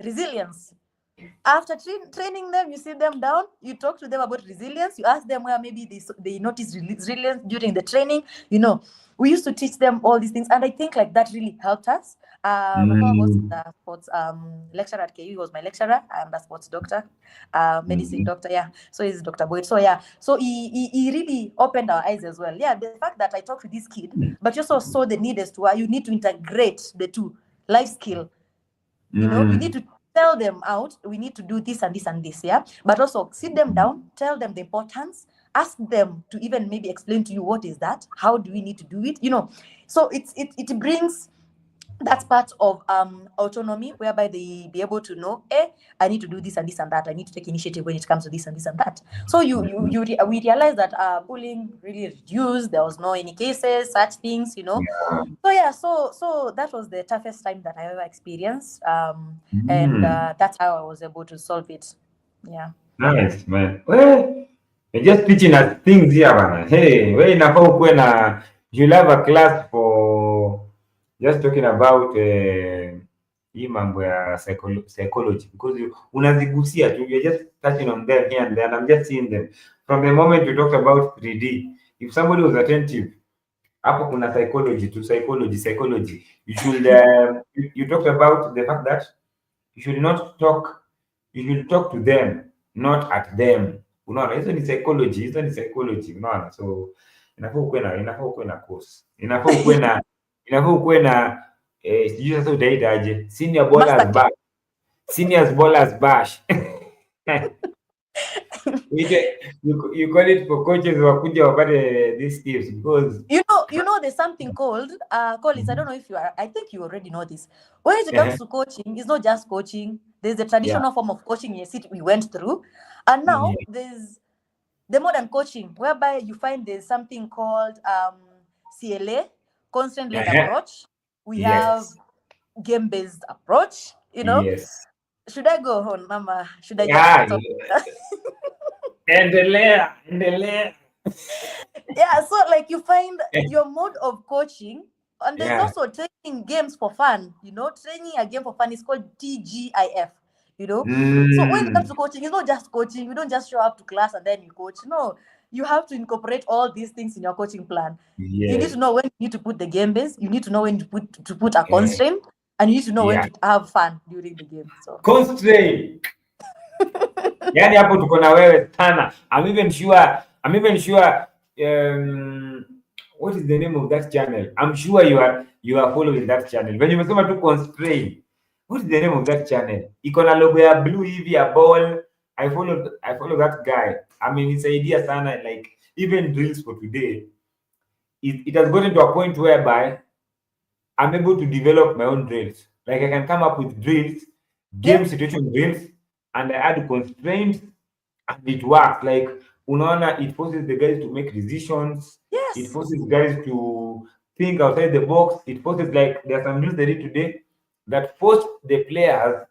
resilience. After training them, you sit them down, you talk to them about resilience, you ask them where maybe they notice resilience during the training. We used to teach them all these things, and I think, like, that really helped us. My former boss is a sports lecturer at KU. He was my lecturer. I'm a sports doctor, medicine doctor. Yeah, so he's Dr. Boyd. So yeah, so he really opened our eyes as well. Yeah, the fact that I talked to this kid, but you also saw the need as to why you need to integrate the two life skill. You need to tell them out, we need to do this and this and this, yeah, but also sit them down, tell them the importance, ask them to even maybe explain to you what is that, how do we need to do it. So it brings that part of autonomy, whereby they be able to know, I need to do this and this and that, I need to take initiative when it comes to this and this and that. So we realize that bullying really reduced. There was no any cases, such things. So yeah, so that was the toughest time that I ever experienced, and that's how I was able to solve it. Yeah. Nice, man. Well, you're just teaching us things here, bana. Hey, we inafaa ukuwe na, you'll have a class for just talking about hii mambo ya psychology because unazigusia tu, you're just touching on them here and there, and I'm just seeing them from the moment we talked about 3D. If somebody was attentive, hapo kuna psychology to psychology. You should you talked about the fact that you should not talk, you should talk to them, not at them. Unaona, hizo ni psychology, unaona. So inafaa ukuwe na course, inafaa ukuwe na sijui sasa utaitaje, senior ballers Masterclass. bash, seniors ballers bash. You call it for coaches wakuja wapate these tips because You know, there's something called Collins. I don't know if you are. I think you already know this. When it comes uh-huh. to coaching, it's not just coaching. There's the Yeah. traditional form of coaching we went through, and now Yeah. there's the modern coaching, whereby you find there's something called CLA, constraint-led Uh-huh. approach. We have Yes. game-based approach. You know, Yes. should I go on, Mama? Should I just Yeah. talk? Endelea. Yeah, so like you find your mode of coaching, and there's Yeah. also training games for fun. You know, training a game for fun is called TGIF. You know, so when it comes Mm. to coaching, it's not just coaching. You don't just show up to class and then you coach. No, you have to incorporate all these things in your coaching plan. You need Yes. to know when you need to put the game base. You need to know when to put a Yeah. constraint, and you need to know when Yeah. to have fun during the game. So Constraint. Yaani hapo tuko na wewe sana. I'm even sure what is the name of that channel? I'm sure you are following that channel. When you umesema tu constraint. What is the name of that channel? Iko na logo ya blue hivi ya ball. I follow that guy. I mean, it's idea sana, like even drills for today. It has gotten to a point whereby I'm able to develop my own drills. Like I can come up with drills, game yeah, situation drills, and I add constraints, and it works. Like unaona, it forces the guys to make decisions. It yes, forces guys to think outside the box. It forces, like there are some drills they did today that forced the players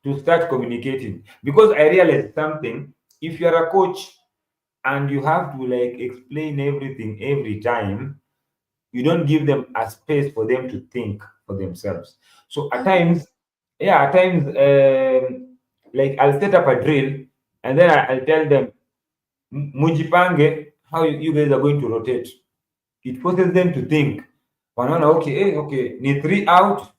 to start communicating. Because I realized something. If you are a coach and you have to like explain everything every time, you don't give them a space for them to think for themselves. So at mm-hmm. times, yeah, at times, like I'll set up a drill and then I'll tell them, mujipange, how you guys are going to rotate. It forces them to think. Wanaona, okay, okay, ni 3 out,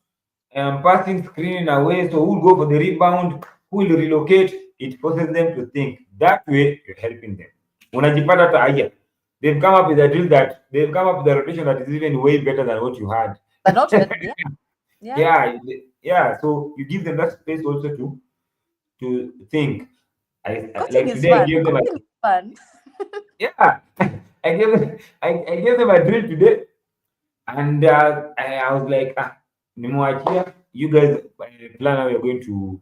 passing, screening away, so who'll go for the rebound, who will relocate. It forces them to think. That way, you're helping them. Unajipata hata aya, they've come up with a drill that they've come up with a rotation that is even way better than what you had. But not with yeah, yeah. Yeah. So you give them that space also to think. Coaching Like is today I fun. gave them a, Coaching is fun. yeah, I gave them a drill today, and I was like, nimwachia you guys plan how you're going to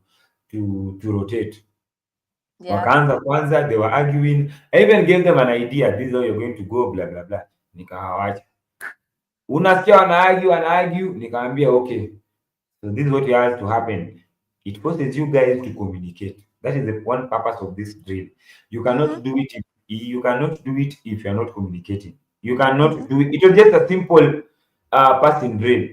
rotate. Yeah. Wakaanza kwanza, they were arguing. I even gave them an idea, this is how you're going to go, blah blah blah. Nikawacha. Unasikia wana argue, nikaambia okay. So this is what has to happen. It forces you guys to communicate. That is the one purpose of this drill. You Mm-hmm. cannot do it if you are not communicating. You Mm-hmm. cannot do it. It was just a simple passing drill.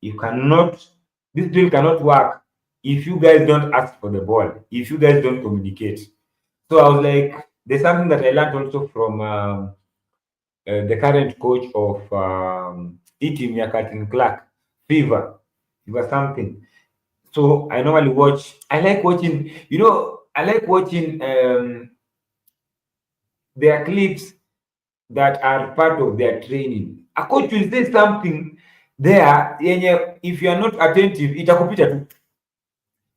You cannot. This drill cannot work if you guys don't ask for the ball. If you guys don't communicate. So I was like, there's something that I learned also from the current coach of team, Captain Clark, Fever. It was something. So I normally watch. I like watching. I like watching their clips that are part of their training. A coach will say something there, yenye if you are not attentive, itakupita tu.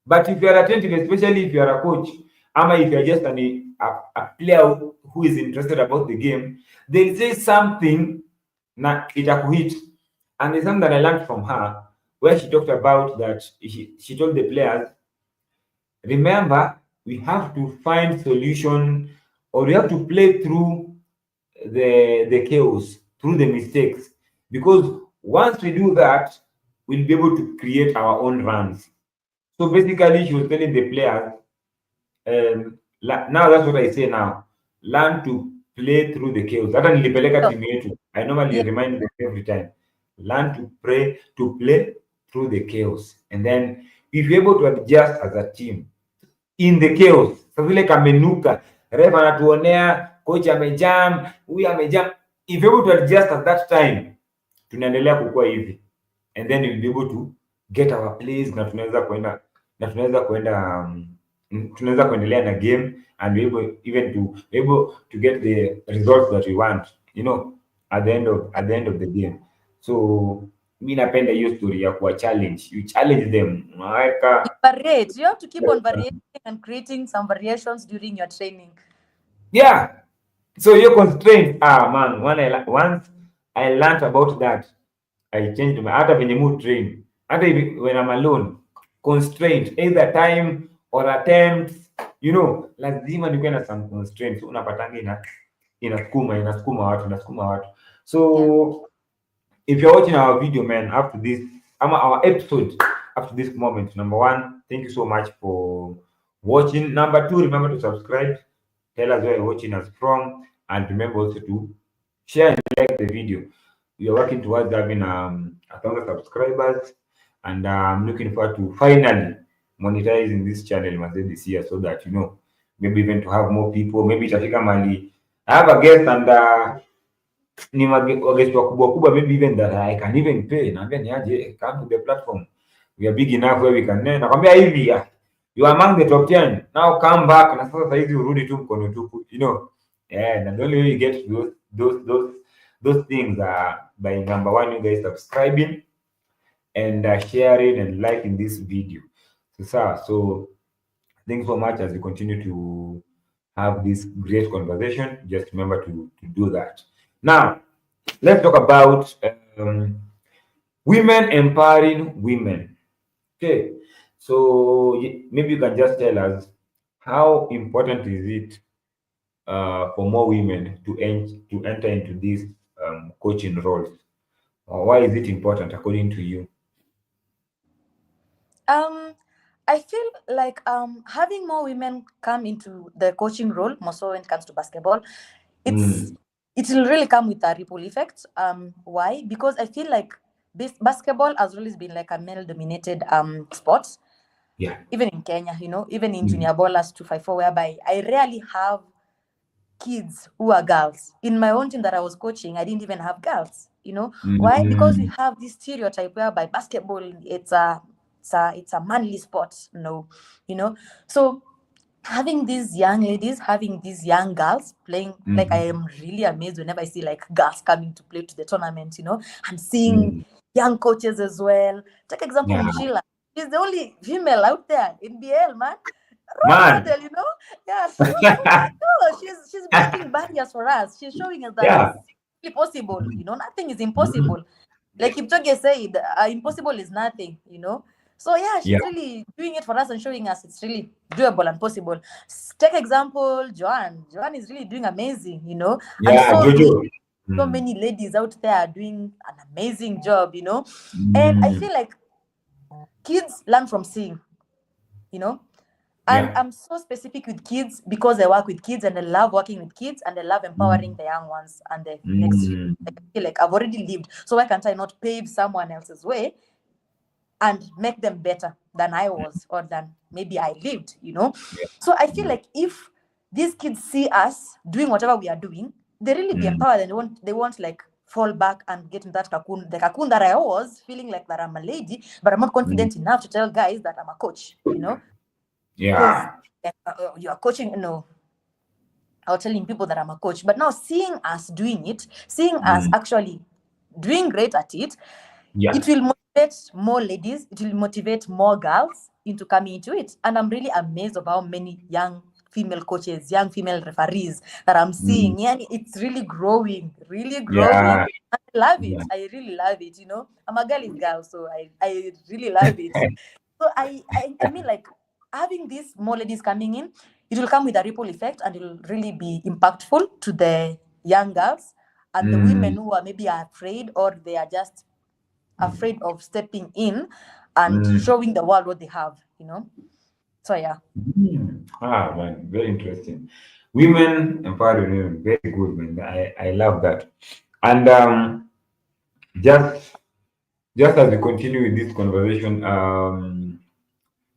But if you are attentive, especially if you are a coach, ama if you are just a player who is interested about the game, they'll say something na itakuhit. And there's something that I learned from her, where she talked about that she told the players, remember, we have to find solution, or we have to play through the chaos, through the mistakes, because once we do that, we'll be able to create our own runs. So basically, she was telling the players, now that's what I say now, learn to play through the chaos. Hata nilipeleka So, timu yetu, I normally yeah. remind them every time, learn to play through the chaos, and then if you're able to adjust as a team in the chaos, sasa vile kamenuka, ref anatuonea, coach amejam, huyu amejam, if you're able to adjust at that time, tunaendelea kukua hivi, and then we'll be able to get our plays, na tunaweza kuendelea na game, and be able to get the results that we want, at the end of the game. So mi napenda hiyo story ya kuwa challenge, you challenge them, unaweka Variate. You have to keep on variating and creating some variations during your training. yeah. So your constraint, man, once I learned about that, I changed my hata venye mood train. Hata when I'm alone, constraint, either time or attempts, lazima nikuwe na some constraints. Unapatanga inasukuma watu. So if you're watching our video, man, up to this, our episode up to this moment, number one, thank you so much for watching. Number two, remember to subscribe. Tell us where you're watching us from, and remember also to share and like the video. We are working towards having 1,000 subscribers, and I'm looking forward to finally monetizing this channel this year, so that maybe even to have more people. Maybe itafika mali I have a guest, and ni wagesti wakubwa, maybe even that I can even pay. Naambia niaje, come to the platform. We are big enough where we can. Nakwambia hivi, you are among the top 10. Now come back, na sasa hizi urudi tu mkono tupu, and the only way you get those things are by number one, you guys subscribing and sharing and liking this video. So thanks so much as we continue to have this great conversation. Just remember to do that. Now, let's talk about women empowering women. Okay, so maybe you can just tell us how important is it for more women to enter into these coaching roles? Why is it important according to you? I feel like having more women come into the coaching role, more so when it comes to basketball, it will really come with a ripple effect. Why? Because I feel like this basketball has always been like a male-dominated sport. Yeah. Even in Kenya, even in junior ballers 254, whereby I rarely have kids who are girls. In my own team that I was coaching, I didn't even have girls. Why? Because we have this stereotype whereby basketball it's a manly sport. No, so having these young ladies, having these young girls playing, like I am really amazed whenever I see like girls coming to play to the tournament, and seeing young coaches as well. Take example, Sheila. She's the only female out there in BL, man. Model, yeah. So she's breaking barriers for us. She's showing us that it's possible. Nothing is impossible. Like Kipchoge said, impossible is nothing. So yeah, she's really doing it for us and showing us it's really doable and possible. Take example, Joanne. Joanne is really doing amazing. And so many ladies out there are doing an amazing job. And I feel like kids learn from seeing. And I'm so specific with kids because I work with kids and I love working with kids and I love empowering the young ones and the next few. I feel like I've already lived, so why can't I not pave someone else's way and make them better than I was or than maybe I lived, So I feel like if these kids see us doing whatever we are doing, they really be empowered and they won't like fall back and get in that cocoon, the cocoon that I was, feeling like that I'm a lady, but I'm not confident enough to tell guys that I'm a coach, Yeah. Because you are coaching, I'll telling people that I'm a coach. But now seeing us doing it, seeing us actually doing great at it, it will motivate more ladies, it will motivate more girls into coming into it. And I'm really amazed about how many young female coaches, young female referees that I'm seeing. Yeah, it's really growing, really growing. Yeah. I love it. I really love it. I'm a girly girl, so I really love it. So I mean, like, having these more ladies coming in, it will come with a ripple effect and it will really be impactful to the young girls and the women who are maybe afraid or they are just afraid of stepping in and showing the world what they have, So yeah. Man, very interesting. Women empowering women, very good, man. I love that. And just just as we continue with this conversation,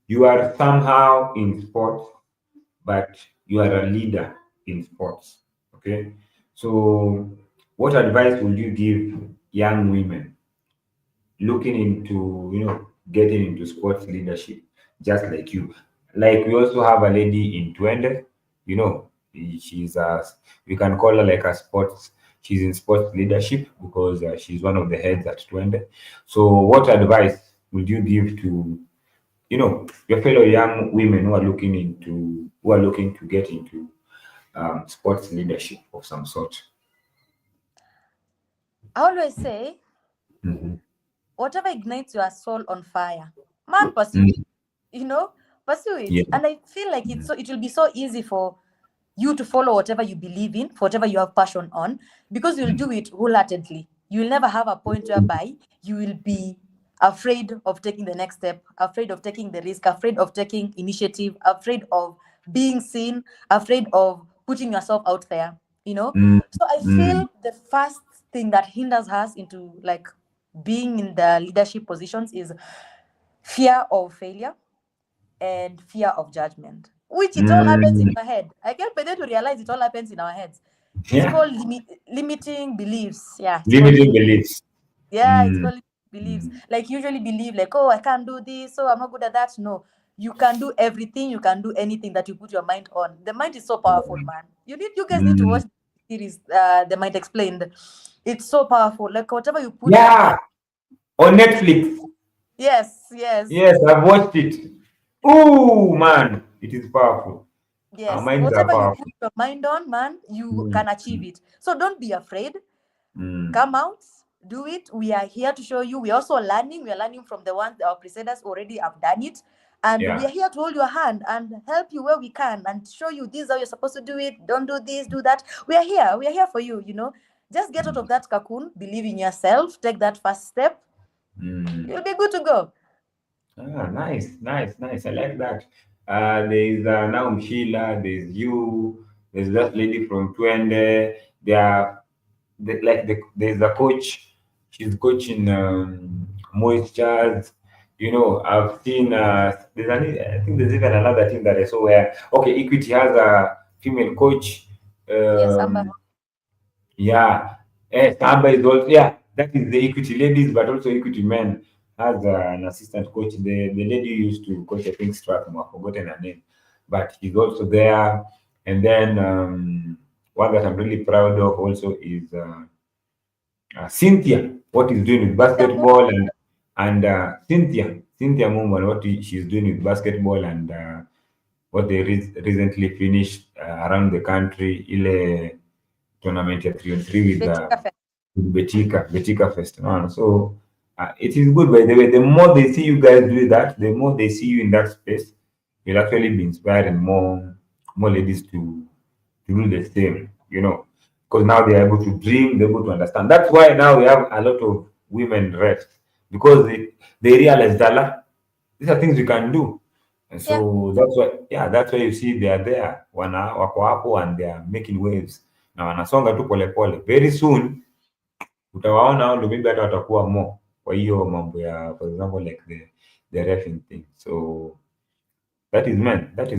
you are somehow in sports, but you are a leader in sports. Okay. So, what advice would you give young women looking into, getting into sports leadership, just like you? Like, we also have a lady in Twende, you know, she's a, we can call her like a sports, she's in sports leadership because she's one of the heads at Twende. So, what advice would you give to, your fellow young women who are looking to get into sports leadership of some sort? I always say, Mhm. whatever ignites your soul on fire, man, pursue it. Mm. You know, pursue it. Yeah. And I feel like it will be so easy for you to follow whatever you believe in, for whatever you have passion on, because you'll do it wholeheartedly. You'll never have a point whereby you will be afraid of taking the next step, afraid of taking the risk, afraid of taking initiative, afraid of being seen, afraid of putting yourself out there, you know. Mm. So I Mm. feel the first thing that hinders us into like being in the leadership positions is fear of failure and fear of judgment, which it all happens in Mm. your head. I can't better to realize it all happens in our heads. It's Yeah. called limiting beliefs. Yeah, it's called Limited beliefs. yeah, it's Mm. called beliefs. Mm. Like usually believe like, oh, I can't do this, so I'm not good at that. No, you can do everything. You can do anything that you put your mind on. The mind is so powerful, man. You guys need to watch Mm. the series. The Mind Explained. It's so powerful. Like whatever you put your mind. Yeah. On Netflix. Yes, yes. Yes, I've watched it. Oh man, it is powerful. Our Yes, minds are whatever you put powerful. your mind on, man, you Mm. can achieve it. So don't be afraid. Mm. Come out, do it. We are here to show you. We're also learning. We are learning from the ones our precedents already have done it. And we Yeah. are here to hold your hand and help you where we can and show you this is how you're supposed to do it. Don't do this, do that. We are here. We are here for you, you know. Just get out of that cocoon, believe in yourself, take that first step. Mm. You'll be good to go. Ah, nice, nice, nice. I like that. There's now Sheila, there's you, there's that lady from Twende. There are there's a coach. She's coaching moistures. I've seen I think there's even another team that I saw where Equity has a female coach. Yes, Amber. Um, yeah, Samba is also, yeah, that is the Equity ladies, but also Equity men has an assistant coach. The lady who used to coach, I think, Strathmore, I've forgotten her name, but she's also there. And then one that I'm really proud of also is Cynthia, what is doing with basketball, and Cynthia Mumba, what she's doing with basketball, and what they recently finished around the country. Ile tournament at 3-on-3 with Betika Fest. No? So it is good, by the way. The more they see you guys do that, the more they see you in that space, you'll actually be inspiring more ladies to do the same, because now they are able to dream, they're able to understand. That's why now we have a lot of women refs, because they realize that these are things we can do. And Yeah. so that's why you see they are there, wako hapo, and they are making waves na wanasonga tu polepole. Very soon utawaona hao ndio maybe hata watakuwa more kwa hiyo mambo ya, for example, like the refing thing. So that is good, man. That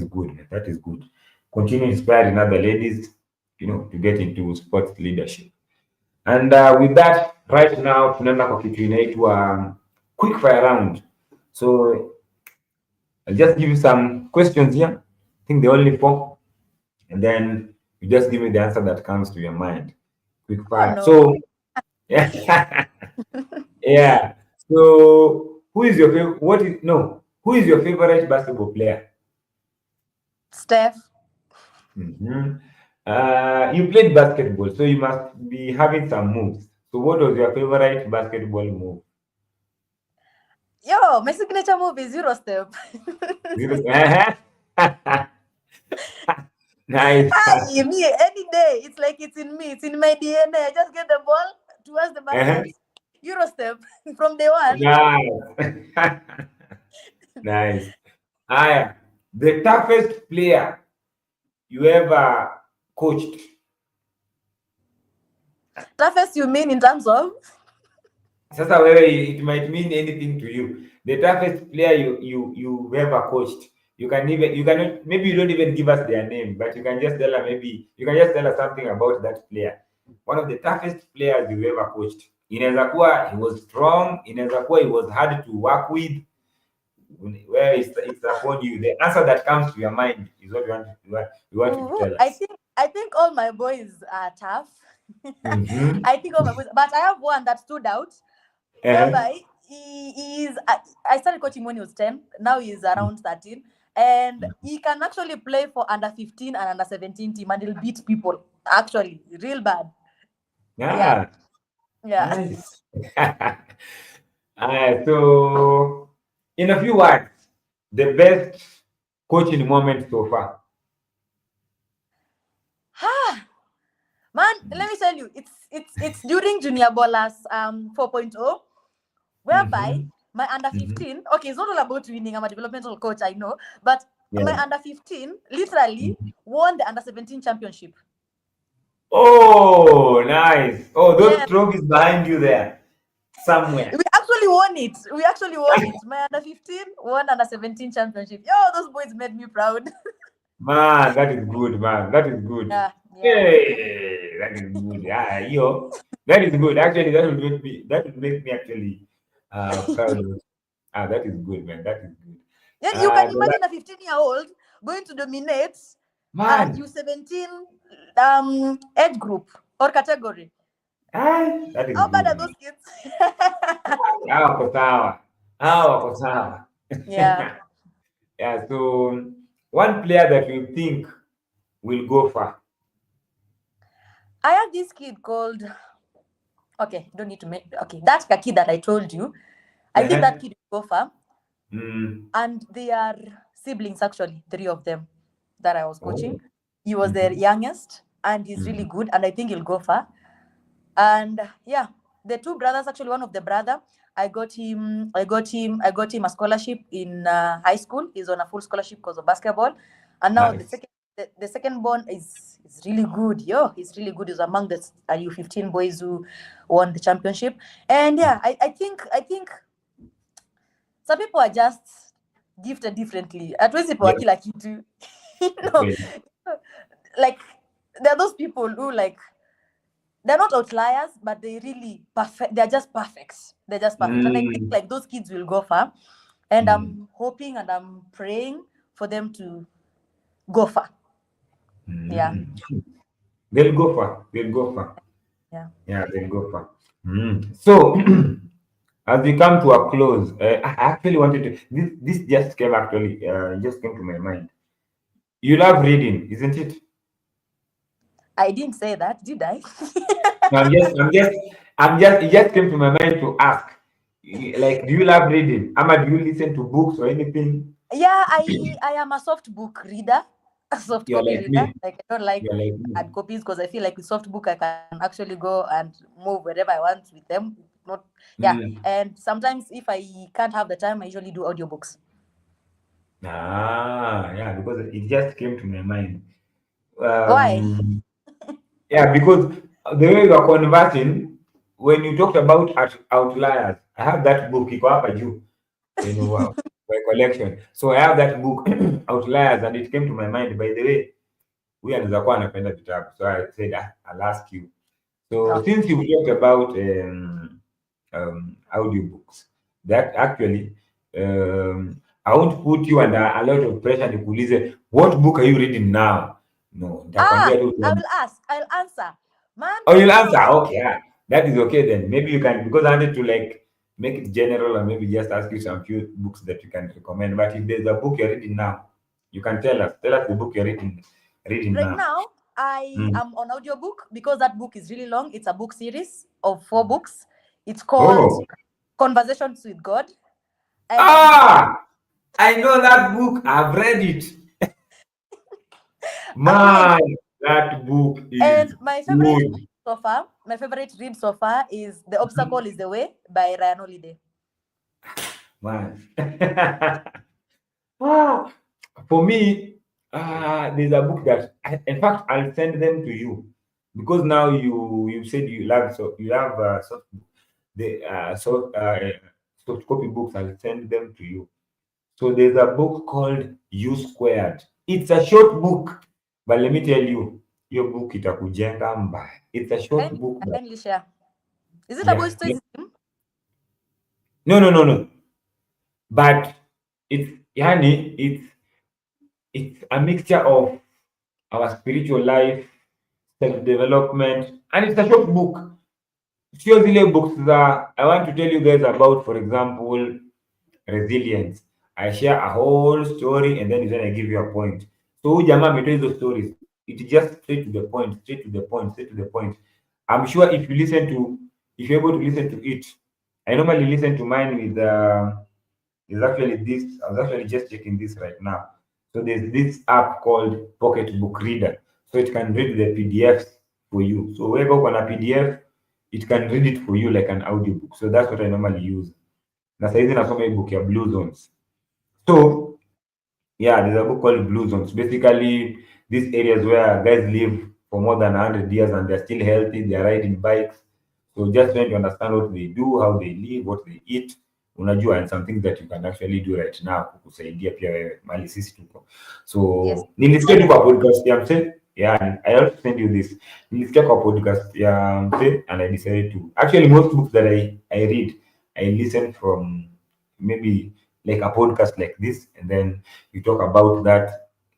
is good. Continue inspiring other ladies, to get into sports leadership. And with that, right now tunaenda kwa kitu inaitwa quick fire round. So I'll just give you some questions here. I think they're only four, and then you just give me the answer that comes to your mind. Quick Oh fire. no. So yeah, yeah. So who is your favorite? Who is your favorite basketball player? Steph. Mhm. You played basketball, so you must be having some moves. So what was your favorite basketball move? Yo, my signature move is Euro step. Nice. Hi, me any day. It's like it's in me. It's in my DNA. I just get the ball towards the basket. Euro step from day one. Nice. Nice. Aya, the toughest player you ever coached? Toughest you mean in terms of? Sasa wewe, it might mean anything to you. The toughest player you ever coached. You cannot, maybe you don't even give us their name, but you can just tell us, maybe you can just tell us something about that player. One of the toughest players you ever coached. Inaweza kuwa he was strong, inaweza kuwa he was hard to work with. Where it's upon you. The answer that comes to your mind is what you want to Ooh, tell us. I think all my boys are tough. Mm-hmm. I think all my boys, but I have one that stood out, Uh-huh. whereby he is. I started coaching when he was 10. Now he's around 13, and he can actually play for under 15 and under 17 team, and he'll beat people. Actually, real bad. Yeah, Yeah, yeah. nice. So, in a few words, the best coaching moment so far. Man, let me tell you, it's during Junior Ballers 4.0, whereby Mm-hmm. my under Mm-hmm. 15, okay, it's not all about winning. I'm a developmental coach, I know, but my Yeah. under 15 literally Mhm. won the under 17 championship. Oh, nice. Oh, those Yeah, trophies behind you there somewhere. we actually won it. We actually won it. My under 15 won under 17 championship. Yo, those boys made me proud. Man, that is good, man. That is good. Yeah, yeah. Hey, that is good. Yeah, that is good. Actually, that would make me actually proud of. That is good, man. That is good. Yeah, you can The imagine a 15-year-old going to dominate a man, U17 age group or category. that is How bad good, are man. those kids? Hawa wako sawa. Hawa wako sawa. Yeah. Yeah, so one player that you think will go far. I have this kid called, okay, don't need to make, okay, that's the kid that I told you. I think that Uh-huh. kid will go far. Mm. And they are siblings, actually, three of them that I was Oh. coaching. He was their Mm-hmm. youngest, and he's really Mm-hmm. good, and I think he'll go far. And yeah, the two brothers, actually, one of the brother, I got him a scholarship in high school. He's on a full scholarship because of basketball. And now Nice. the second born is really good. Yo, he's really good. He's among the U15 boys who won the championship. And yeah, I think some people are just gifted differently. Hatuwezi pewa Yeah. kila kitu. You know, Okay. like there are those people who, like, they're not outliers, but they really perfect. They're just perfect. They're just perfect. And I think Mm. like those kids will go far. And Mm. I'm hoping and I'm praying for them to go far. Yeah. Mm. They'll go far. They'll go far. Yeah. Yeah, they'll go far. So, as we come to a close, I actually wanted to. This just came actually. Just came to my mind. You love reading, isn't it? I didn't say that, did I? No, It just came to my mind to ask. Like, do you love reading? Ama, do you listen to books or anything? Yeah, I am a soft book reader, a soft You're copy like reader. me. Like I don't like You're like me. hard copies because I feel like with soft book I can actually go and move wherever I want with them. Not yeah. Mm. And sometimes if I can't have the time, I usually do audiobooks. Yeah, because it just came to my mind. Why? Um, yeah, because the way you are conversing, when you talked about outliers, I have that book, iko hapa juu, wow, my collection. So I have that book, Outliers, and it came to my mind. By the way, huyu anaweza kuwa anapenda vitabu. So I said, I'll ask you. So Okay. since you talked about audiobooks, that actually, I won't put you under a lot of pressure nikuulize, what book are you reading now? No, nitakwambia Ah, tu. I will ask. I'll answer. Man, Oh, you'll answer. hey. Okay, yeah. That is okay then. Maybe you can, because I wanted to like make it general or maybe just ask you some few books that you can recommend. But if there's a book you're reading now, you can tell us. Tell us the book you're reading Right now. now, I Mm. am on audiobook because that book is really long. It's a book series of 4 books. It's called Oh, Conversations with God. And I know that book. I've read it. actually, Man, that book is and my favorite good. book so far, my favorite read so far is The Obstacle is the Way by Ryan Holiday. Man. Ah, for me, there's a book that, in fact, I'll send them to you because now you said you love, so you have soft book. the soft copy books, I'll send them to you. So there's a book called U Squared. It's a short book, but let me tell you, your book itakujenga mbaya. It's a short book, but Kindly share. Is it about yeah. stoicism? No, no, no, no. But it's yani it's a mixture of our spiritual life, self-development, and it's a short book. Sio zile books za I want to tell you guys about, for example, resilience. I share a whole story and then I give you a point. So huyu jamaa ametoa hizo stories. It is just straight to the point, straight to the point, straight to the point. I'm sure if you're able to listen to it, I normally listen to mine with is actually this. I was actually just checking this right now. So there's this app called Pocket Book Reader. So it can read the PDFs for you. So wherever on a PDF, it can read it for you like an audiobook. So that's what I normally use. Na saizi nasoma hii book ya Blue Zones. So yeah, there's a book called Blue Zones. Basically, these areas where guys live for more than 100 years and they're still healthy, they're riding bikes. So just trying to understand what they do, how they live, what they eat. Unajua, and some things that you can actually do right now kukusaidia pia wewe mali sisi tuko. Yes. So nilisikia tu kwa podcast ya mse. Yeah, I also send you this. Nilisikia kwa podcast ya mse and I decided to. Actually, most books that I read, I listen from maybe like a podcast like this, and then you talk about that.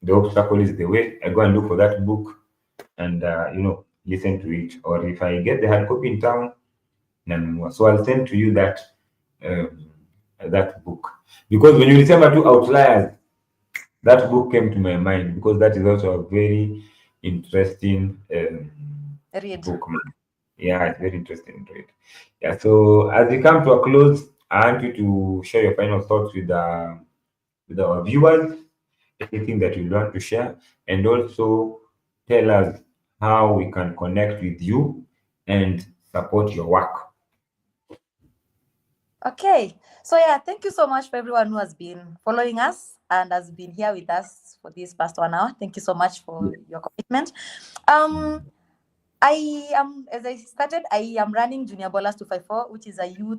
The obstacle is the way. I go and look for that book and listen to it. Or if I get the hard copy in town, nanunua. So I'll send to you um, that book because when you remember two outliers, that book came to my mind because that is also a very interesting Read. book. Yeah, it's very interesting to read. Yeah. So as we come to a close, I want you to share your final thoughts with our viewers, anything that you want to share, and also tell us how we can connect with you and support your work. Okay. So yeah, thank you so much for everyone who has been following us and has been here with us for this past 1 hour. Thank you so much for your commitment. I am, as I started, I am running Junior Ballers 254, which is a youth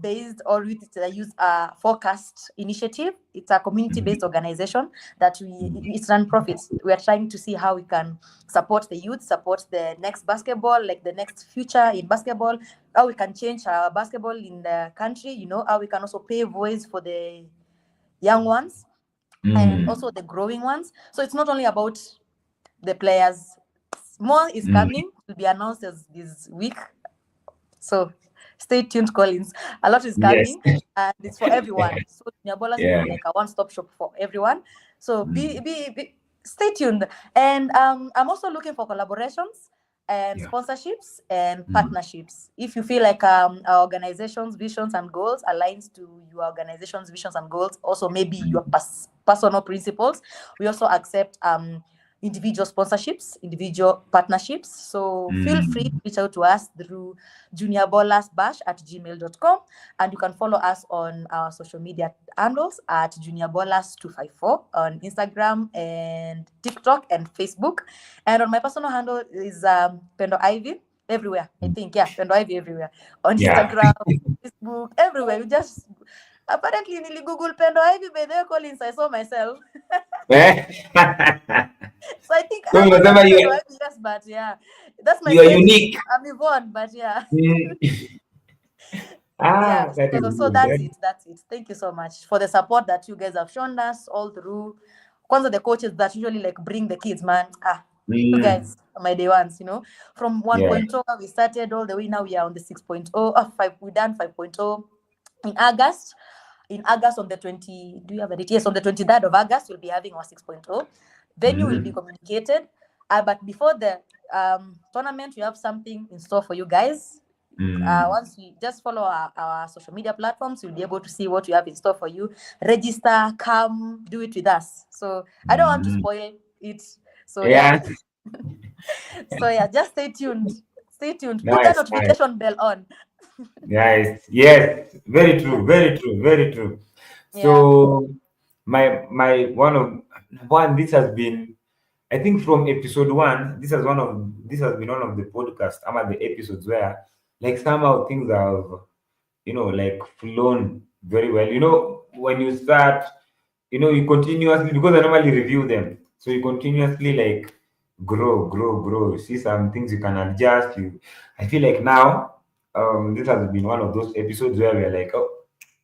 based or with a youth forecast initiative. It's a community-based organization that it's non-profit. We are trying to see how we can support the youth, support the next basketball, like the next future in basketball, how we can change basketball in the country, how we can also pay voice for the young ones and also the growing ones. So it's not only about the players. More is coming, will be announced as this week. So stay tuned, Collins. A lot is coming, Yes. and it's for everyone. So Nyabolas will Yeah. be like a one-stop shop for everyone. So stay tuned. And I'm also looking for collaborations and Yeah. sponsorships and partnerships. If you feel like our organization's visions and goals aligns to your organization's visions and goals, also maybe your personal principles, we also accept individual sponsorships, individual partnerships. So feel free to reach out to us through juniorballersbash@gmail.com, and you can follow us on our social media handles at juniorballas254 on Instagram and TikTok and Facebook. And on my personal handle is Pendo Ivy everywhere. I think, yeah, Pendo Ivy everywhere. On Yeah. Instagram, Facebook, everywhere. You just apparently nearly Google Pendo Ivy, but there Collins, I saw myself. So I think So I'm not unasema Pendo Ivy, yes, but yeah, that's my you are face. unique. I'm Yvonne, but yeah. Yeah, That is so good. that's it. That's it. Thank you so much for the support that you guys have shown us all through. Kwanza the coaches that usually like bring the kids, man. You guys are my day ones, From Yeah. 1.0 we started all the way now we are on the 6.0. 5 we done 5.0 in August. In August on the 20, do you have a date? Yes, on the 23rd of August we'll be having our 6.0. Venue will be communicated. But before the tournament, we have something in store for you guys. Once you just follow our social media platforms, you'll be able to see what we have in store for you. Register, come, do it with us. So I don't want to spoil it. So yeah. So yeah, just stay tuned. Stay tuned. Put that Nice, nice. notification bell on. Nice. Yes. Very true. Very true. Very true. Yeah. So my one this has been, I think from episode one, this has been one of the podcasts, the episodes where like somehow things have, like flown very well. When you start, you continuously, because I normally review them, so you continuously like grow. You see some things you can adjust. I feel like now, this has been one of those episodes where we're like, oh,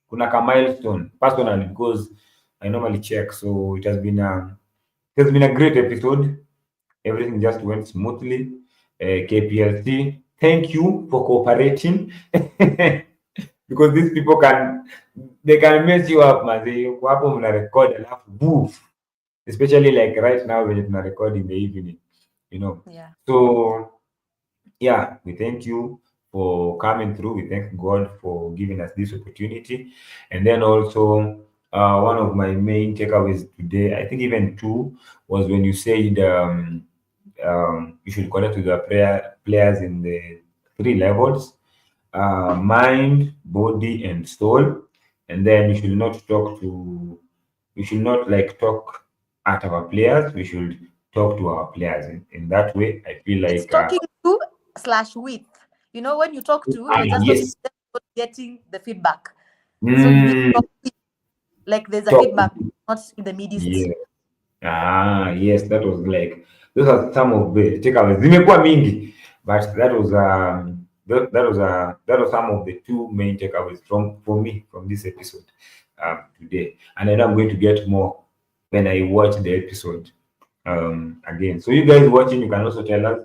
kuna ka milestone personally, because I normally check. So it has been a great episode. Everything just went smoothly. KPLC, thank you for cooperating. Because these people they can mess you up, man. Uko hapo mna record alafu woof. Especially like right now when it's not record in the evening, you know. Yeah. So yeah, we thank you for coming through. We thank God for giving us this opportunity. And then also, one of my main takeaways today, I think even two, was when you said you should connect with the players in the three levels: mind, body, and soul. And then we should not like talk at our players. We should talk to our players. In that way, I feel It's like talking to slash with. When you talk to, you're just talking yes. to them, not getting the feedback. So you need to Mm, talk with, like there's a talk. feedback, not in the midst. Yeah. Yes, that was like those are some of the takeaways. Zimekuwa mingi, but that was some of the two main takeaways from for me from this episode today. And I know I'm going to get more when I watch the episode again. So you guys watching, you can also tell us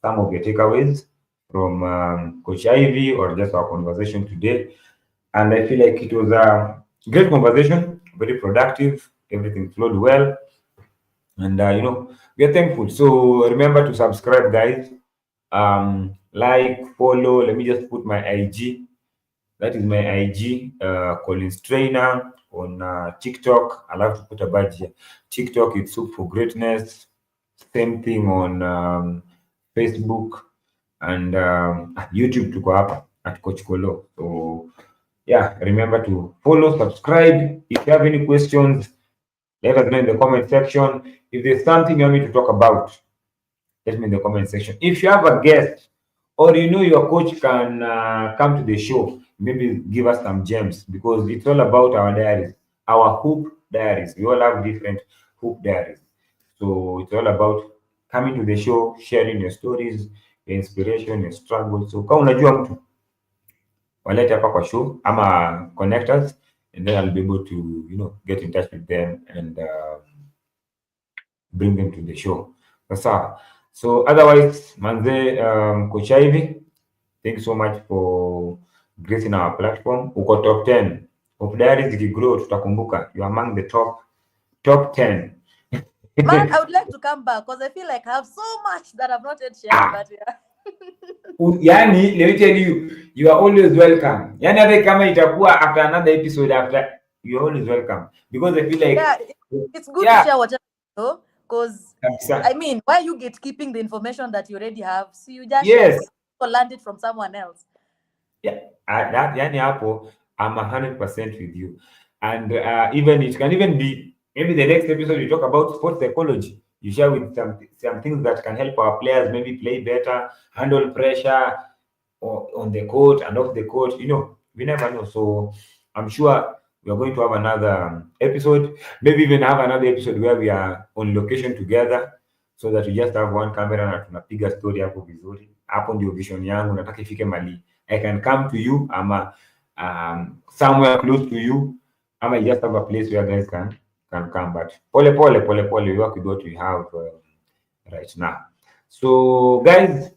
some of your takeaways from Coach Ivy or just our conversation today. And I feel like it was a great conversation, very productive. Everything flowed well, and we are thankful. So remember to subscribe, guys. Like, follow. Let me just put my IG. That is my IG, Collins Trainer on TikTok. I'll have to put a badge here. TikTok, it's Soup for Greatness. Same thing on Facebook and YouTube. Tuko hapa at Coach Kolo. So yeah, remember to follow, subscribe. If you have any questions, let us know in the comment section. If there's something you want me to talk about, let me in the comment section. If you have a guest or your coach can come to the show, maybe give us some gems, because it's all about our diaries, our hoop diaries. We all have different hoop diaries. So it's all about coming to the show, sharing your stories, your inspiration, your struggles. So kama unajua mtu, walete hapa kwa show ama connect us, and then I'll be able to get in touch with them and bring them to the show. Sasa, so otherwise, manze, Coach Ivy, thank you so much for gracing our platform. Uko top 10 of diaries zikigrow, tutakumbuka you are among the top 10. Man, I would like to come back because I feel like I have so much that I've not yet shared. But yeah. Yani, let me tell you, you are always welcome. Yani hata kama itakuwa after another episode, you're always welcome, because I feel like Yeah, it's good to yeah, share whatever you know, because kabisa. I mean, why you gatekeeping the information that you already have? So you just share Yes. because you learned it from someone else. Yeah, yani hapo I'm 100% with you. And even it can even be maybe the next episode you talk about sports psychology. You share with some things that can help our players maybe play better, handle pressure or on the court and off the court. We never know. So I'm sure we are going to have another episode, maybe even have another episode where we are on location together, so that we just have one camera na tunapiga story hapo vizuri. Hapo ndio vision yangu, nataka ifike mali I can come to you, ama somewhere close to you, ama you just have a place where guys can come. But pole, we work with what we have right now. So guys,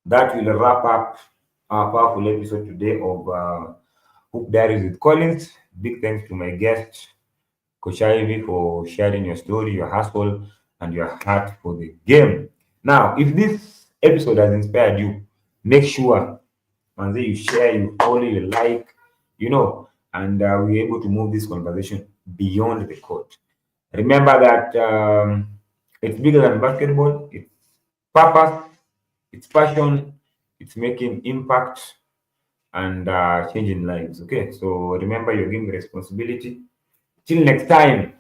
that will wrap up our powerful episode today of Hoop Diaries with Collins. Big thanks to my guest, Coach Ivy, for sharing your story, your hustle, and your heart for the game. Now, if this episode has inspired you, make sure, manze, you share, you follow, you like, and we're able to move this conversation beyond the court. Remember that it's bigger than basketball. It's purpose, it's passion, it's making impact and changing lives. Okay, so remember your game responsibility. Till next time.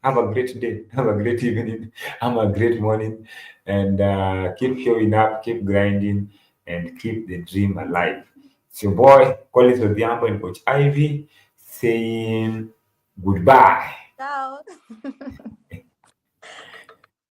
Have a great day. Have a great evening. Have a great morning. And keep showing up, keep grinding, and keep the dream alive. It's your boy, Collins Odhiambo and Coach Ivy saying goodbye. Ciao.